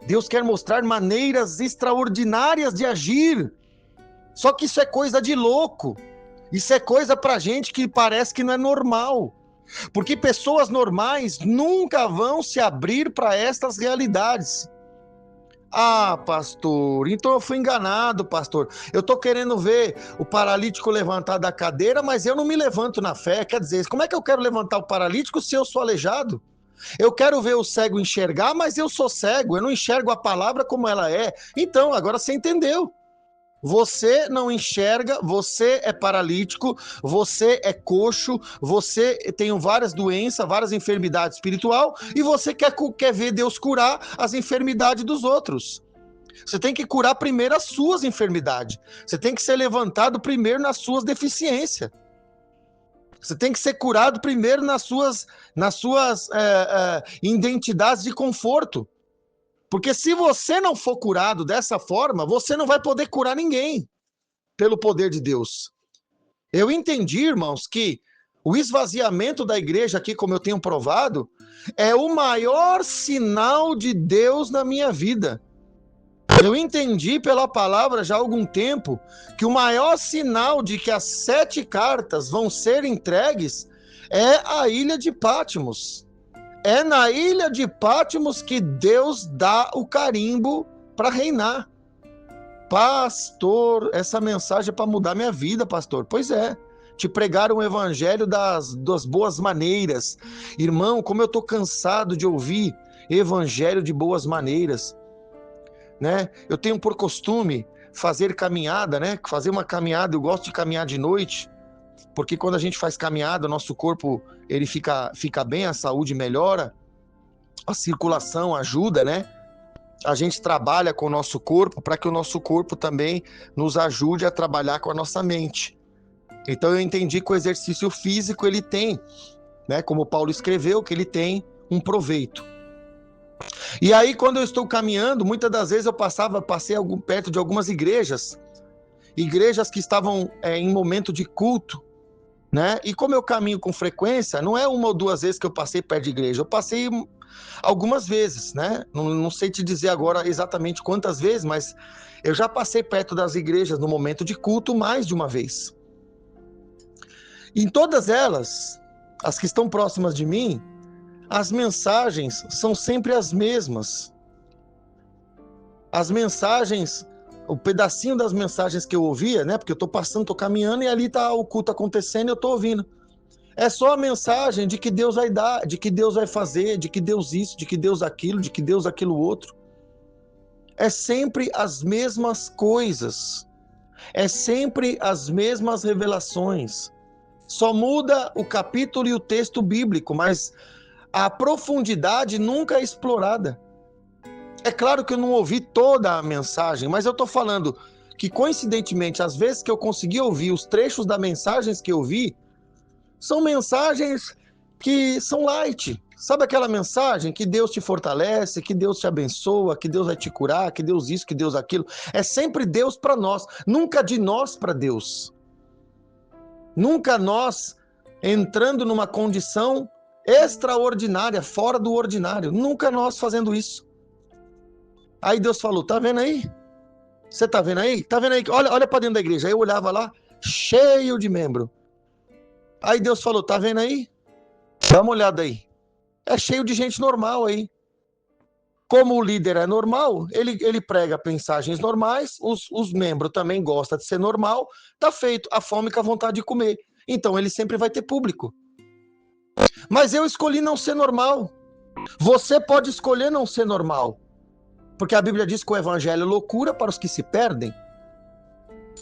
Deus quer mostrar maneiras extraordinárias de agir. Só que isso é coisa de louco. Isso é coisa pra gente que parece que não é normal. Porque pessoas normais nunca vão se abrir para estas realidades. Pastor, então eu fui enganado, pastor. Eu estou querendo ver o paralítico levantar da cadeira, mas eu não me levanto na fé. Quer dizer, como é que eu quero levantar o paralítico se eu sou aleijado? Eu quero ver o cego enxergar, mas eu sou cego. Eu não enxergo a palavra como ela é. Então, agora você entendeu. Você não enxerga, você é paralítico, você é coxo, você tem várias doenças, várias enfermidades espiritual e você quer ver Deus curar as enfermidades dos outros. Você tem que curar primeiro as suas enfermidades. Você tem que ser levantado primeiro nas suas deficiências. Você tem que ser curado primeiro nas suas identidades de conforto. Porque se você não for curado dessa forma, você não vai poder curar ninguém pelo poder de Deus. Eu entendi, irmãos, que o esvaziamento da igreja aqui, como eu tenho provado, é o maior sinal de Deus na minha vida. Eu entendi pela palavra já há algum tempo que o maior sinal de que as 7 cartas vão ser entregues é a ilha de Patmos. É na ilha de Patmos que Deus dá o carimbo para reinar. Pastor, essa mensagem é para mudar minha vida, pastor. Pois é, te pregaram o evangelho das boas maneiras. Irmão, como eu estou cansado de ouvir evangelho de boas maneiras. Né? Eu tenho por costume fazer caminhada, né? Fazer uma caminhada, eu gosto de caminhar de noite, porque quando a gente faz caminhada, o nosso corpo ele fica bem, a saúde melhora, a circulação ajuda, né? A gente trabalha com o nosso corpo para que o nosso corpo também nos ajude a trabalhar com a nossa mente. Então eu entendi que o exercício físico ele tem, né? Como Paulo escreveu, que ele tem um proveito. E aí, quando eu estou caminhando, muitas das vezes eu passei perto de algumas igrejas que estavam em momento de culto, né? E como eu caminho com frequência, não é uma ou duas vezes que eu passei perto de igreja, eu passei algumas vezes, né? Não sei te dizer agora exatamente quantas vezes, mas eu já passei perto das igrejas no momento de culto mais de uma vez. Em todas elas, as que estão próximas de mim, as mensagens são sempre as mesmas. As mensagens, o pedacinho das mensagens que eu ouvia, né? Porque eu estou passando, estou caminhando e ali está o culto acontecendo e eu estou ouvindo. É só a mensagem de que Deus vai dar, de que Deus vai fazer, de que Deus isso, de que Deus aquilo, de que Deus aquilo outro. É sempre as mesmas coisas. É sempre as mesmas revelações. Só muda o capítulo e o texto bíblico, mas a profundidade nunca é explorada. É claro que eu não ouvi toda a mensagem, mas eu estou falando que, coincidentemente, às vezes que eu consegui ouvir os trechos das mensagens que eu vi, são mensagens que são light. Sabe aquela mensagem que Deus te fortalece, que Deus te abençoa, que Deus vai te curar, que Deus isso, que Deus aquilo? É sempre Deus para nós, nunca de nós para Deus. Nunca nós entrando numa condição extraordinária, fora do ordinário. Nunca nós fazendo isso. Aí Deus falou, tá vendo aí? Você tá vendo aí? Tá vendo aí? Olha para dentro da igreja. Aí eu olhava lá, cheio de membro. Aí Deus falou, tá vendo aí? Dá uma olhada aí. É cheio de gente normal aí. Como o líder é normal, ele prega mensagens normais, os membros também gostam de ser normal, tá feito, a fome com a vontade de comer. Então ele sempre vai ter público. Mas eu escolhi não ser normal. Você pode escolher não ser normal. Porque a Bíblia diz que o evangelho é loucura para os que se perdem.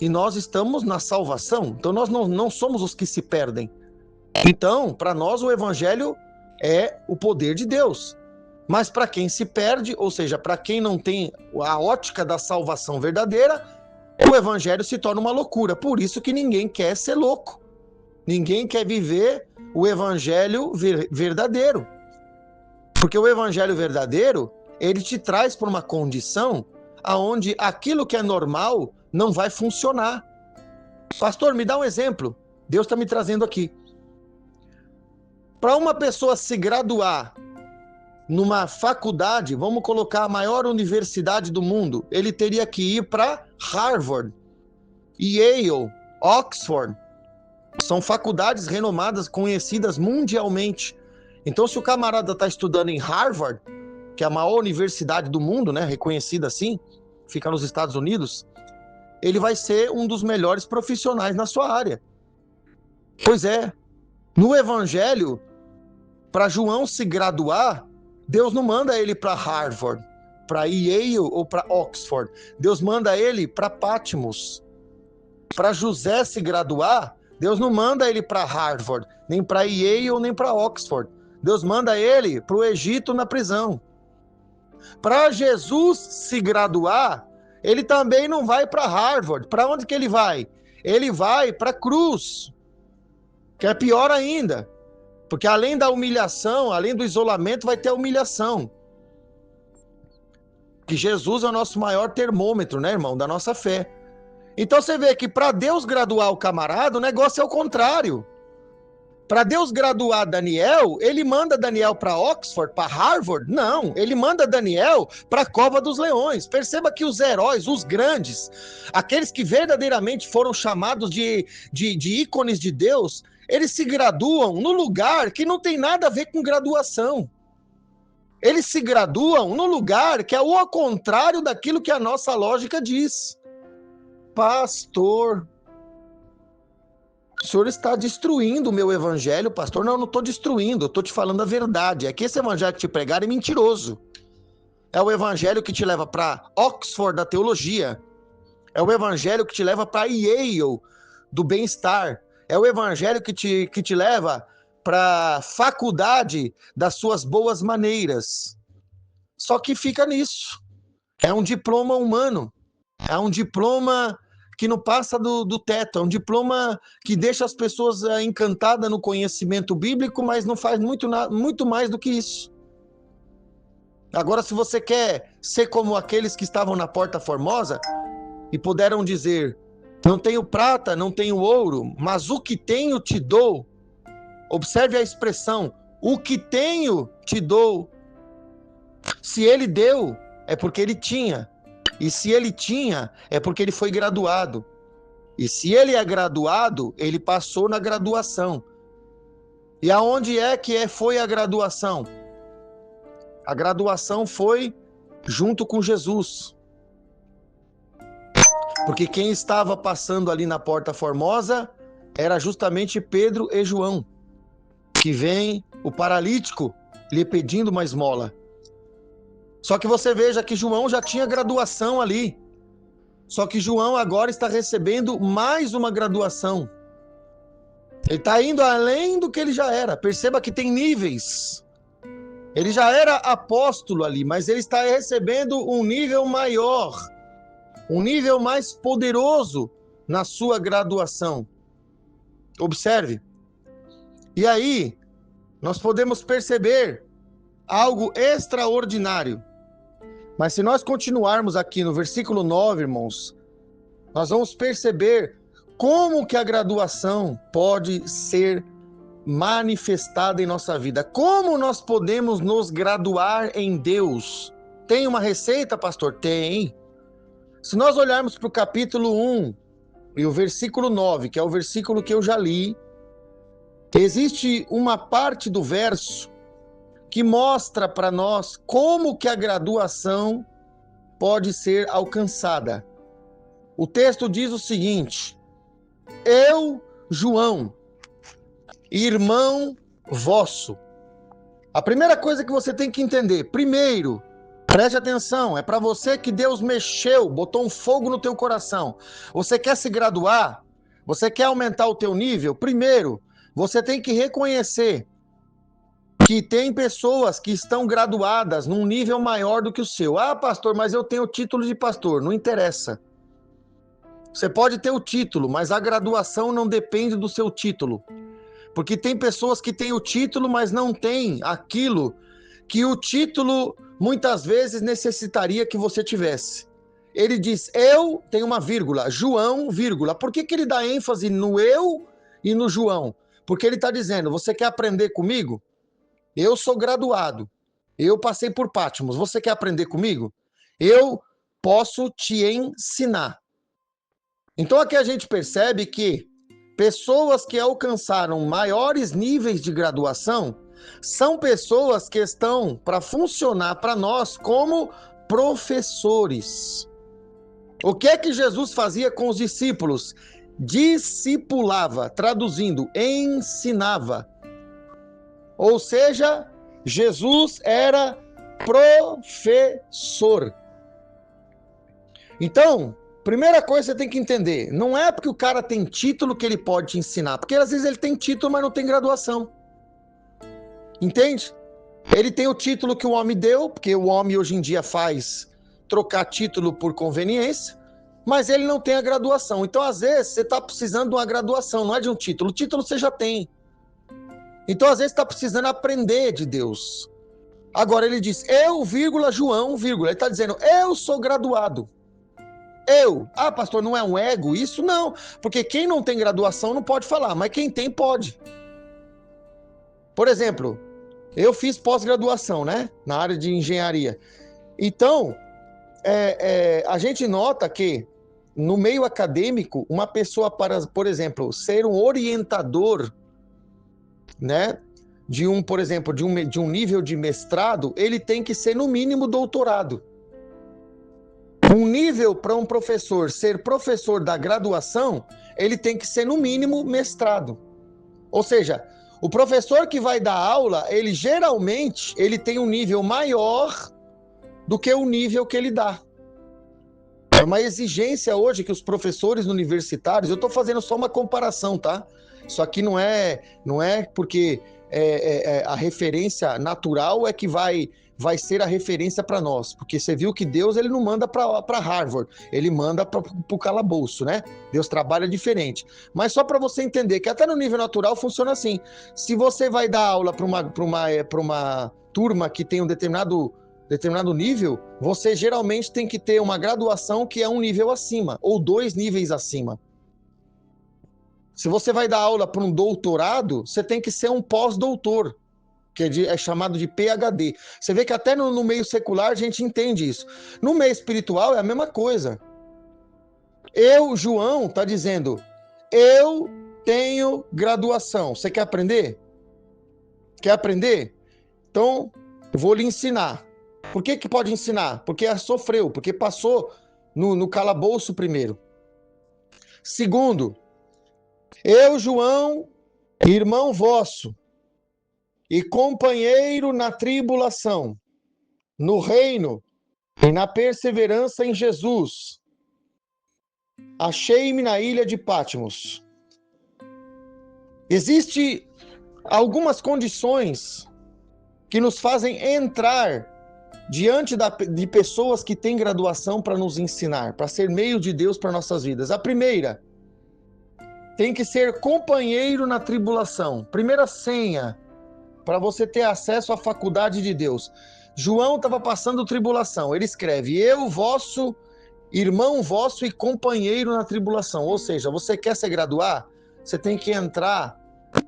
E nós estamos na salvação. Então nós não somos os que se perdem. Então, para nós o evangelho é o poder de Deus. Mas para quem se perde, ou seja, para quem não tem a ótica da salvação verdadeira, o evangelho se torna uma loucura. Por isso que ninguém quer ser louco. Ninguém quer viver o evangelho verdadeiro. Porque o evangelho verdadeiro, ele te traz para uma condição onde aquilo que é normal não vai funcionar. Pastor, me dá um exemplo. Deus está me trazendo aqui. Para uma pessoa se graduar numa faculdade, vamos colocar a maior universidade do mundo, ele teria que ir para Harvard, Yale, Oxford. São faculdades renomadas, conhecidas mundialmente. Então, se o camarada está estudando em Harvard, que é a maior universidade do mundo, né, reconhecida assim, fica nos Estados Unidos, ele vai ser um dos melhores profissionais na sua área. Pois é, no Evangelho, para João se graduar, Deus não manda ele para Harvard, para Yale ou para Oxford. Deus manda ele para Patmos. Para José se graduar, Deus não manda ele para Harvard, nem para Yale nem para Oxford. Deus manda ele para o Egito na prisão. Para Jesus se graduar, ele também não vai para Harvard. Para onde que ele vai? Ele vai para a cruz, que é pior ainda. Porque além da humilhação, além do isolamento, vai ter a humilhação. Que Jesus é o nosso maior termômetro, né, irmão, da nossa fé. Então você vê que para Deus graduar o camarada, o negócio é o contrário. Para Deus graduar Daniel, ele manda Daniel para Oxford, para Harvard? Não, ele manda Daniel para a Cova dos Leões. Perceba que os heróis, os grandes, aqueles que verdadeiramente foram chamados de ícones de Deus, eles se graduam no lugar que não tem nada a ver com graduação. Eles se graduam no lugar que é o contrário daquilo que a nossa lógica diz. Pastor, o senhor está destruindo o meu evangelho, pastor. Não, eu não estou destruindo, eu estou te falando a verdade. É que esse evangelho que te pregaram é mentiroso. É o evangelho que te leva para Oxford da teologia. É o evangelho que te leva para Yale do bem-estar. É o evangelho que te leva para a faculdade das suas boas maneiras. Só que fica nisso. É um diploma humano. É um diploma que não passa do teto, é um diploma que deixa as pessoas encantadas no conhecimento bíblico, mas não faz muito mais do que isso. Agora, se você quer ser como aqueles que estavam na Porta Formosa e puderam dizer, não tenho prata, não tenho ouro, mas o que tenho te dou. Observe a expressão, o que tenho te dou. Se ele deu, é porque ele tinha. E se ele tinha, é porque ele foi graduado. E se ele é graduado, ele passou na graduação. E aonde é que foi a graduação? A graduação foi junto com Jesus. Porque quem estava passando ali na Porta Formosa era justamente Pedro e João, que vem o paralítico lhe pedindo uma esmola. Só que você veja que João já tinha graduação ali. Só que João agora está recebendo mais uma graduação. Ele está indo além do que ele já era. Perceba que tem níveis. Ele já era apóstolo ali, mas ele está recebendo um nível maior. Um nível mais poderoso na sua graduação. Observe. E aí, nós podemos perceber algo extraordinário. Mas se nós continuarmos aqui no versículo 9, irmãos, nós vamos perceber como que a graduação pode ser manifestada em nossa vida. Como nós podemos nos graduar em Deus? Tem uma receita, pastor? Tem. Se nós olharmos para o capítulo 1 e o versículo 9, que é o versículo que eu já li, existe uma parte do verso que mostra para nós como que a graduação pode ser alcançada. O texto diz o seguinte: eu, João, irmão vosso. A primeira coisa que você tem que entender, primeiro, preste atenção, é para você que Deus mexeu, botou um fogo no teu coração. Você quer se graduar? Você quer aumentar o teu nível? Primeiro, você tem que reconhecer que tem pessoas que estão graduadas num nível maior do que o seu. Ah, pastor, mas eu tenho o título de pastor. Não interessa. Você pode ter o título, mas a graduação não depende do seu título. Porque tem pessoas que têm o título, mas não têm aquilo que o título muitas vezes necessitaria que você tivesse. Ele diz, eu, tem uma vírgula, João, vírgula. Por que ele dá ênfase no eu e no João? Porque ele está dizendo, você quer aprender comigo? Eu sou graduado, eu passei por Patmos, você quer aprender comigo? Eu posso te ensinar. Então aqui a gente percebe que pessoas que alcançaram maiores níveis de graduação são pessoas que estão para funcionar para nós como professores. O que é que Jesus fazia com os discípulos? Discipulava, traduzindo, ensinava. Ou seja, Jesus era professor. Então, primeira coisa que você tem que entender, não é porque o cara tem título que ele pode te ensinar, porque às vezes ele tem título, mas não tem graduação. Entende? Ele tem o título que o homem deu, porque o homem hoje em dia faz trocar título por conveniência, mas ele não tem a graduação. Então, às vezes, você está precisando de uma graduação, não é de um título. O título você já tem. Então, às vezes, está precisando aprender de Deus. Agora, ele diz, eu, vírgula, João, vírgula. Ele está dizendo, eu sou graduado. Eu. Ah, pastor, não é um ego? Isso não. Porque quem não tem graduação não pode falar, mas quem tem pode. Por exemplo, eu fiz pós-graduação, né? Na área de engenharia. Então, a gente nota que no meio acadêmico, uma pessoa para, por exemplo, ser um orientador, né? Por exemplo, de um nível de mestrado, ele tem que ser no mínimo doutorado. Um nível para um professor ser professor da graduação, ele tem que ser no mínimo mestrado. Ou seja, o professor que vai dar aula, ele geralmente tem um nível maior do que o nível que ele dá. É uma exigência hoje que os professores universitários, eu estou fazendo só uma comparação, tá? Isso aqui não é porque a referência natural é que vai ser a referência para nós, porque você viu que Deus ele não manda para Harvard, ele manda para o calabouço, né? Deus trabalha diferente. Mas só para você entender que até no nível natural funciona assim. Se você vai dar aula para uma turma que tem um determinado nível, você geralmente tem que ter uma graduação que é um nível acima, ou 2 níveis acima. Se você vai dar aula para um doutorado, você tem que ser um pós-doutor, que é chamado de PhD. Você vê que até no meio secular a gente entende isso. No meio espiritual é a mesma coisa. João, está dizendo, eu tenho graduação. Você quer aprender? Quer aprender? Então, eu vou lhe ensinar. Por que pode ensinar? Porque sofreu, porque passou no calabouço primeiro. Segundo, eu, João, irmão vosso, e companheiro na tribulação, no reino e na perseverança em Jesus, achei-me na ilha de Patmos. Existem algumas condições que nos fazem entrar diante de pessoas que têm graduação para nos ensinar, para ser meio de Deus para nossas vidas. A primeira, tem que ser companheiro na tribulação. Primeira senha para você ter acesso à faculdade de Deus. João estava passando tribulação. Ele escreve, eu, vosso, irmão vosso e companheiro na tribulação. Ou seja, você quer se graduar? Você tem que entrar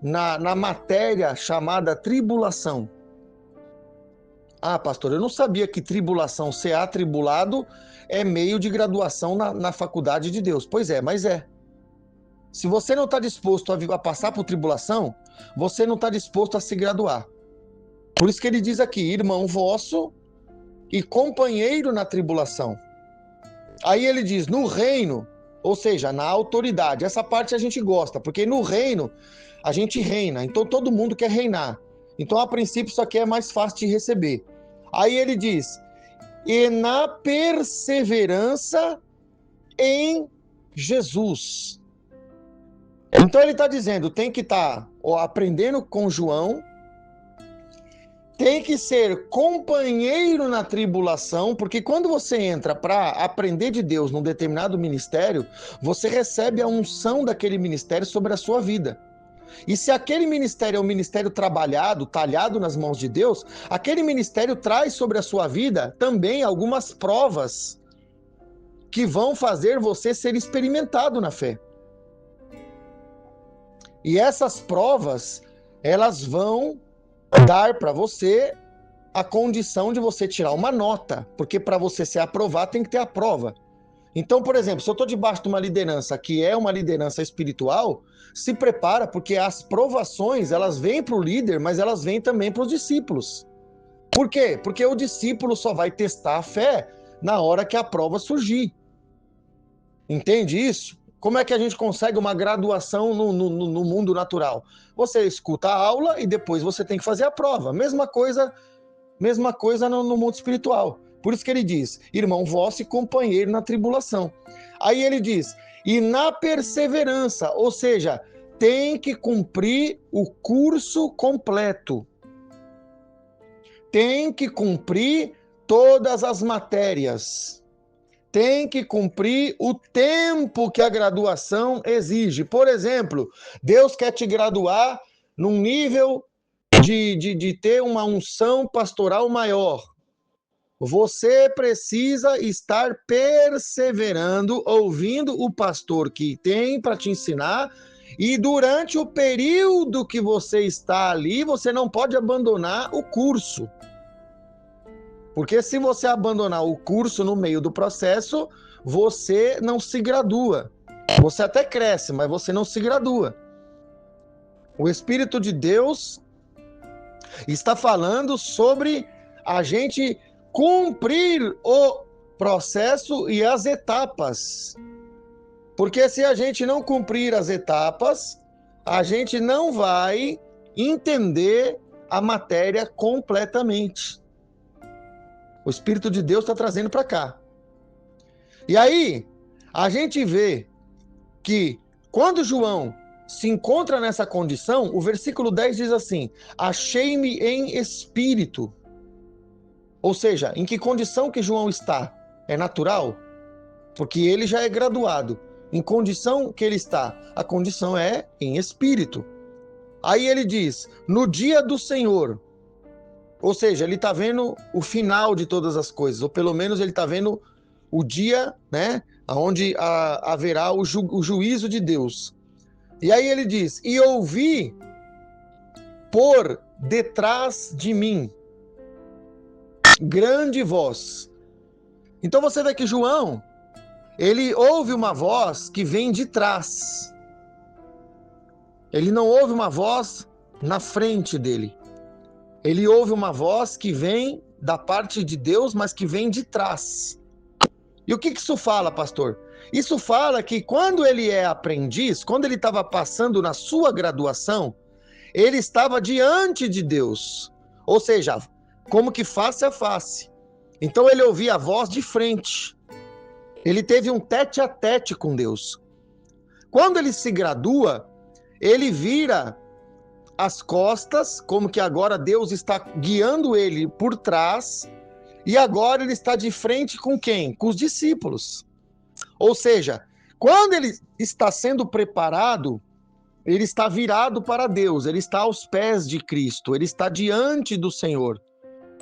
na matéria chamada tribulação. Ah, pastor, eu não sabia que tribulação, ser atribulado, é meio de graduação na faculdade de Deus. Pois é, mas é. Se você não está disposto a passar por tribulação, você não está disposto a se graduar. Por isso que ele diz aqui, irmão vosso e companheiro na tribulação. Aí ele diz, no reino, ou seja, na autoridade. Essa parte a gente gosta, porque no reino a gente reina, então todo mundo quer reinar. Então, a princípio, isso aqui é mais fácil de receber. Aí ele diz, e na perseverança em Jesus. Então ele está dizendo, tem que estar aprendendo com João, tem que ser companheiro na tribulação, porque quando você entra para aprender de Deus num determinado ministério, você recebe a unção daquele ministério sobre a sua vida. E se aquele ministério é um ministério trabalhado, talhado nas mãos de Deus, aquele ministério traz sobre a sua vida também algumas provas que vão fazer você ser experimentado na fé. E essas provas, elas vão dar para você a condição de você tirar uma nota, porque para você ser aprovado tem que ter a prova. Então, por exemplo, se eu estou debaixo de uma liderança que é uma liderança espiritual, se prepara, porque as provações, elas vêm para o líder, mas elas vêm também para os discípulos. Por quê? Porque o discípulo só vai testar a fé na hora que a prova surgir. Entende isso? Como é que a gente consegue uma graduação no mundo natural? Você escuta a aula e depois você tem que fazer a prova. Mesma coisa no mundo espiritual. Por isso que ele diz, irmão vosso e companheiro na tribulação. Aí ele diz, e na perseverança, ou seja, tem que cumprir o curso completo. Tem que cumprir todas as matérias. Tem que cumprir o tempo que a graduação exige. Por exemplo, Deus quer te graduar num nível de ter uma unção pastoral maior. Você precisa estar perseverando, ouvindo o pastor que tem para te ensinar E durante o período que você está ali, você não pode abandonar o curso. Porque se você abandonar o curso no meio do processo, você não se gradua. Você até cresce, mas você não se gradua. O Espírito de Deus está falando sobre a gente cumprir o processo e as etapas. Porque se a gente não cumprir as etapas, a gente não vai entender a matéria completamente. O Espírito de Deus está trazendo para cá. E aí, a gente vê que quando João se encontra nessa condição, o versículo 10 diz assim: achei-me em espírito. Ou seja, em que condição que João está? É natural? Porque ele já é graduado. Em condição que ele está? A condição é em espírito. Aí ele diz, no dia do Senhor. Ou seja, ele está vendo o final de todas as coisas, ou pelo menos ele está vendo o dia, né, onde haverá o juízo de Deus. E aí ele diz, e ouvi por detrás de mim grande voz. Então você vê que João, ele ouve uma voz que vem de trás. Ele não ouve uma voz na frente dele. Ele ouve uma voz que vem da parte de Deus, mas que vem de trás. E o que isso fala, pastor? Isso fala que quando ele é aprendiz, quando ele estava passando na sua graduação, ele estava diante de Deus. Ou seja, como que face a face. Então ele ouvia a voz de frente. Ele teve um tete-a-tete com Deus. Quando ele se gradua, ele vira as costas, como que agora Deus está guiando ele por trás, e agora ele está de frente com quem? Com os discípulos. Ou seja, quando ele está sendo preparado, ele está virado para Deus, ele está aos pés de Cristo, ele está diante do Senhor,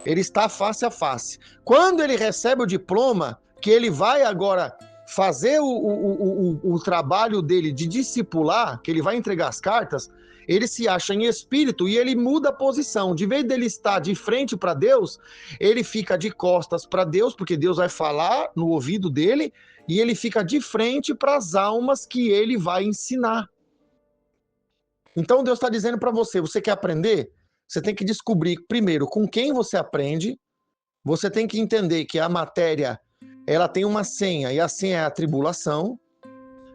ele está face a face. Quando ele recebe o diploma, que ele vai agora fazer o trabalho dele de discipular, que ele vai entregar as cartas, ele se acha em espírito e ele muda a posição. De vez dele estar de frente para Deus, ele fica de costas para Deus, porque Deus vai falar no ouvido dele, e ele fica de frente para as almas que ele vai ensinar. Então Deus está dizendo para você, você quer aprender? Você tem que descobrir primeiro com quem você aprende, você tem que entender que a matéria, ela tem uma senha, e a senha é a tribulação,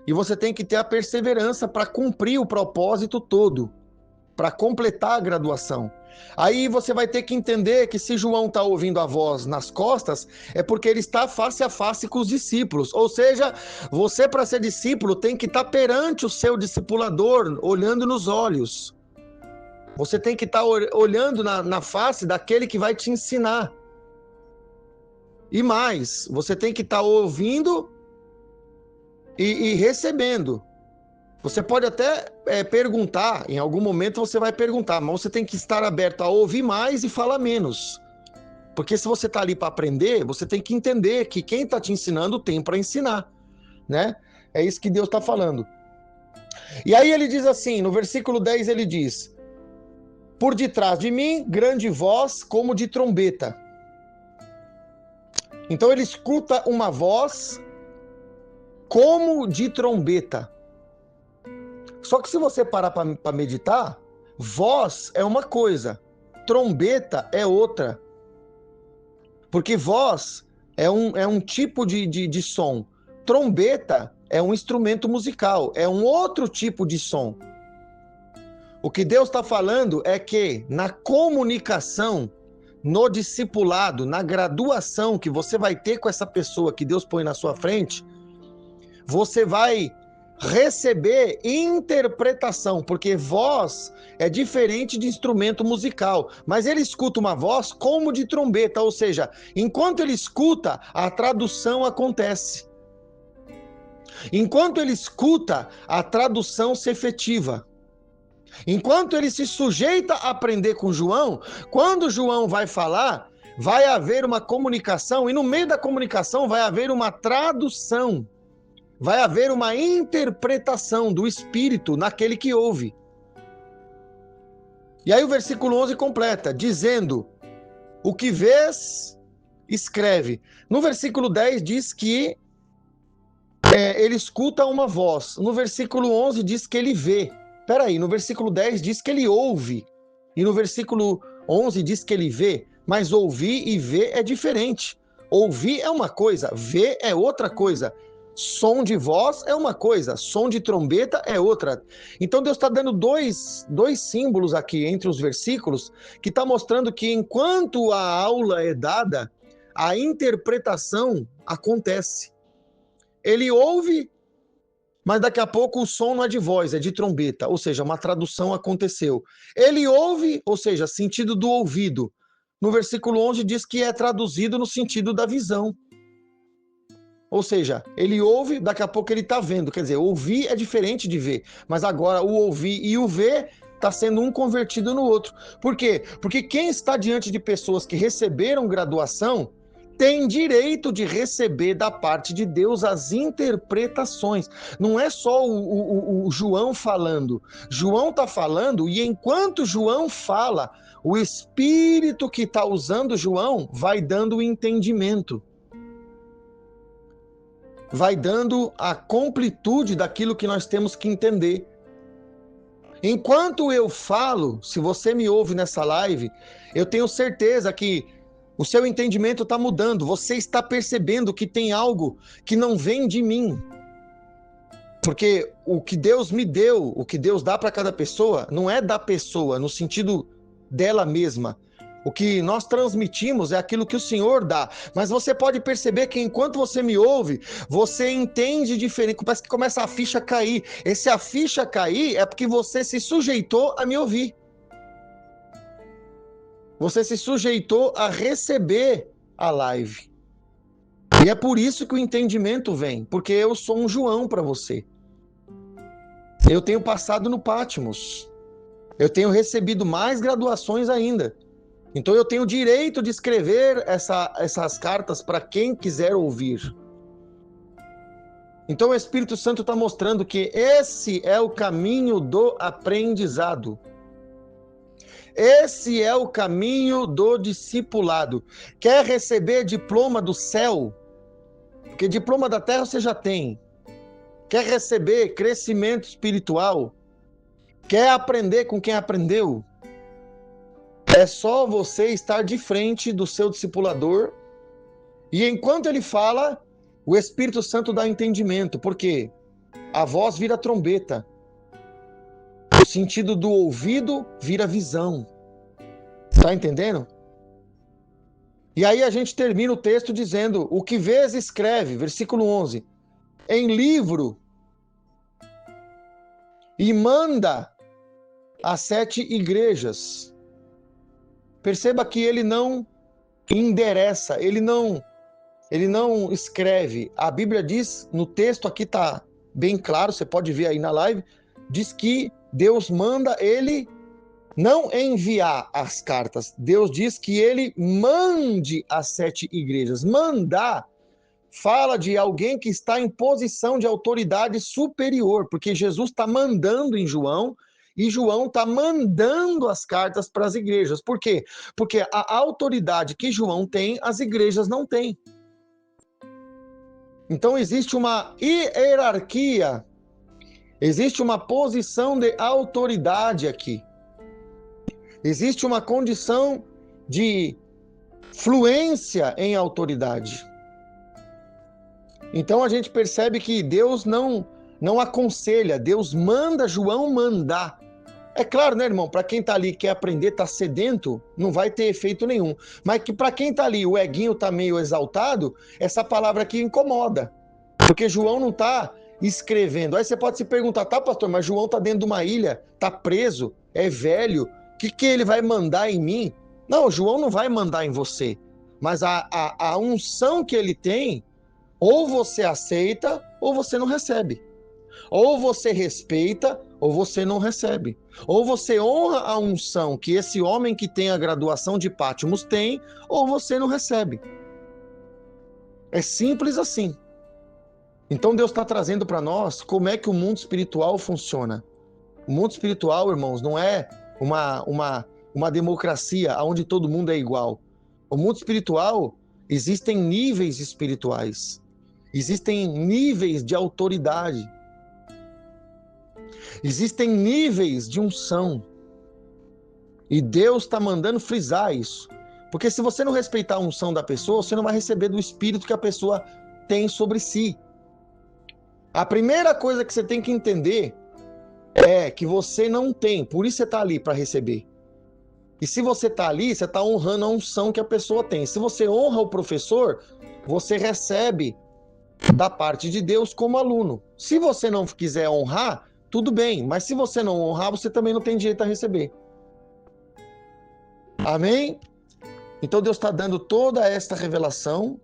e você tem que ter a perseverança para cumprir o propósito todo, para completar a graduação. Aí você vai ter que entender que se João está ouvindo a voz nas costas, é porque ele está face a face com os discípulos. Ou seja, você, para ser discípulo, tem que estar perante o seu discipulador, olhando nos olhos. Você tem que estar olhando na face daquele que vai te ensinar. E mais, você tem que estar ouvindo e recebendo. Você pode até perguntar, em algum momento você vai perguntar, mas você tem que estar aberto a ouvir mais e falar menos. Porque se você está ali para aprender, você tem que entender que quem está te ensinando tem para ensinar, né? É isso que Deus está falando. E aí ele diz assim, no versículo 10 ele diz, por detrás de mim, grande voz como de trombeta. Então ele escuta uma voz como de trombeta. Só que se você parar para meditar, voz é uma coisa, trombeta é outra. Porque voz é um tipo de som. Trombeta é um instrumento musical, é um outro tipo de som. O que Deus está falando é que na comunicação, no discipulado, na graduação que você vai ter com essa pessoa que Deus põe na sua frente, você vai receber interpretação, porque voz é diferente de instrumento musical, mas ele escuta uma voz como de trombeta, ou seja, enquanto ele escuta, a tradução acontece. Enquanto ele escuta, a tradução se efetiva. Enquanto ele se sujeita a aprender com João, quando João vai falar, vai haver uma comunicação, e no meio da comunicação vai haver uma tradução. Vai haver uma interpretação do Espírito naquele que ouve. E aí o versículo 11 completa, dizendo, o que vês, escreve. No versículo 10 diz que ele escuta uma voz. No versículo 11 diz que ele vê. Peraí, no versículo 10 diz que ele ouve. E no versículo 11 diz que ele vê. Mas ouvir e ver é diferente. Ouvir é uma coisa, ver é outra coisa. Som de voz é uma coisa, som de trombeta é outra. Então Deus está dando dois símbolos aqui entre os versículos, que está mostrando que enquanto a aula é dada, a interpretação acontece. Ele ouve, mas daqui a pouco o som não é de voz, é de trombeta, ou seja, uma tradução aconteceu. Ele ouve, ou seja, sentido do ouvido. No versículo 11 diz que é traduzido no sentido da visão. Ou seja, ele ouve, daqui a pouco ele está vendo. Quer dizer, ouvir é diferente de ver. Mas agora o ouvir e o ver está sendo um convertido no outro. Por quê? Porque quem está diante de pessoas que receberam graduação tem direito de receber da parte de Deus as interpretações. Não é só o João falando. João está falando e enquanto João fala, o Espírito que está usando João vai dando o entendimento. Vai dando a completude daquilo que nós temos que entender. Enquanto eu falo, se você me ouve nessa live, eu tenho certeza que o seu entendimento está mudando, você está percebendo que tem algo que não vem de mim. Porque o que Deus me deu, o que Deus dá para cada pessoa, não é da pessoa, no sentido dela mesma. O que nós transmitimos é aquilo que o Senhor dá. Mas você pode perceber que enquanto você me ouve, você entende diferente. Parece que começa a ficha cair. Esse a ficha cair é porque você se sujeitou a me ouvir. Você se sujeitou a receber a live. E é por isso que o entendimento vem. Porque eu sou um João para você. Eu tenho passado no Patmos. Eu tenho recebido mais graduações ainda. Então eu tenho o direito de escrever essas cartas para quem quiser ouvir. Então o Espírito Santo está mostrando que esse é o caminho do aprendizado. Esse é o caminho do discipulado. Quer receber diploma do céu? Porque diploma da terra você já tem. Quer receber crescimento espiritual? Quer aprender com quem aprendeu? É só você estar de frente do seu discipulador e enquanto ele fala, o Espírito Santo dá entendimento, porque a voz vira trombeta, o sentido do ouvido vira visão. Tá entendendo? E aí a gente termina o texto dizendo, o que vês escreve, versículo 11, em livro e manda às 7 igrejas. Perceba que ele não endereça, ele não escreve. A Bíblia diz, no texto aqui está bem claro, você pode ver aí na live, diz que Deus manda ele não enviar as cartas. Deus diz que ele mande às 7 igrejas. Mandar fala de alguém que está em posição de autoridade superior, porque Jesus está mandando em João, e João está mandando as cartas para as igrejas. Por quê? Porque a autoridade que João tem, as igrejas não têm. Então existe uma hierarquia, existe uma posição de autoridade aqui. Existe uma condição de fluência em autoridade. Então a gente percebe que Deus não aconselha, Deus manda João mandar. É claro, né, irmão? Para quem tá ali quer aprender, tá sedento, não vai ter efeito nenhum. Mas que para quem tá ali, o eguinho tá meio exaltado, essa palavra aqui incomoda. Porque João não tá escrevendo. Aí você pode se perguntar, tá, pastor, mas João tá dentro de uma ilha, tá preso, é velho, o que ele vai mandar em mim? Não, João não vai mandar em você. Mas a unção que ele tem, ou você aceita, ou você não recebe. Ou você respeita, ou você não recebe. Ou você honra a unção que esse homem que tem a graduação de Patmos tem, ou você não recebe. É simples assim. Então Deus está trazendo para nós como é que o mundo espiritual funciona. O mundo espiritual, irmãos, não é uma democracia onde todo mundo é igual. O mundo espiritual, existem níveis espirituais. Existem níveis de autoridade. Existem níveis de unção. E Deus está mandando frisar isso. Porque se você não respeitar a unção da pessoa, você não vai receber do Espírito que a pessoa tem sobre si. A primeira coisa que você tem que entender é que você não tem, por isso você está ali para receber. E se você está ali, você está honrando a unção que a pessoa tem. Se você honra o professor, você recebe da parte de Deus como aluno. Se você não quiser honrar, tudo bem, mas se você não honrar, você também não tem direito a receber. Amém? Então Deus está dando toda esta revelação,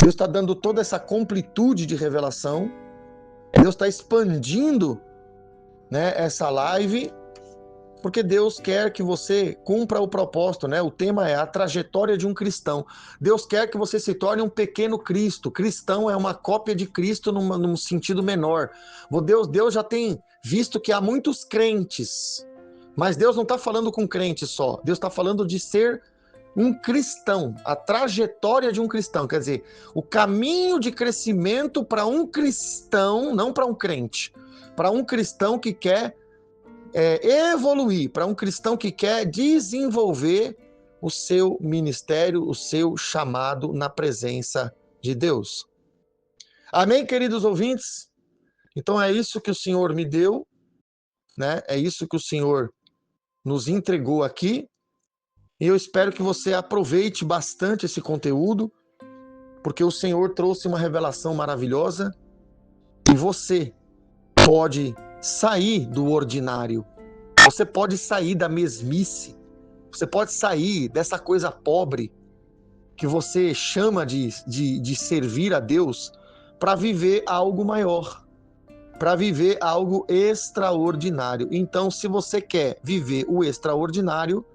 Deus está dando toda essa completude de revelação, Deus está expandindo, né, essa live, porque Deus quer que você cumpra o propósito, né? O tema é a trajetória de um cristão. Deus quer que você se torne um pequeno Cristo. Cristão é uma cópia de Cristo num sentido menor. Deus já tem visto que há muitos crentes, mas Deus não está falando com crente só. Deus está falando de ser um cristão, a trajetória de um cristão, quer dizer, o caminho de crescimento para um cristão, não para um crente, para um cristão que quer evoluir, para um cristão que quer desenvolver o seu ministério, o seu chamado na presença de Deus. Amém, queridos ouvintes? Então é isso que o Senhor me deu, né? É isso que o Senhor nos entregou aqui. E eu espero que você aproveite bastante esse conteúdo, porque o Senhor trouxe uma revelação maravilhosa e você pode sair do ordinário, você pode sair da mesmice, você pode sair dessa coisa pobre que você chama de servir a Deus para viver algo maior, para viver algo extraordinário. Então, se você quer viver o extraordinário,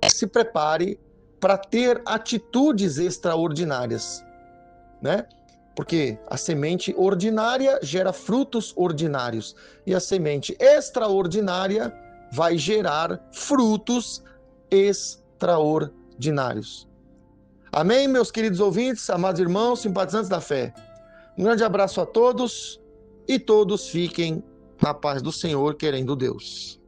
se prepare para ter atitudes extraordinárias, né? Porque a semente ordinária gera frutos ordinários e a semente extraordinária vai gerar frutos extraordinários. Amém, meus queridos ouvintes, amados irmãos, simpatizantes da fé. Um grande abraço a todos e todos fiquem na paz do Senhor, querendo Deus.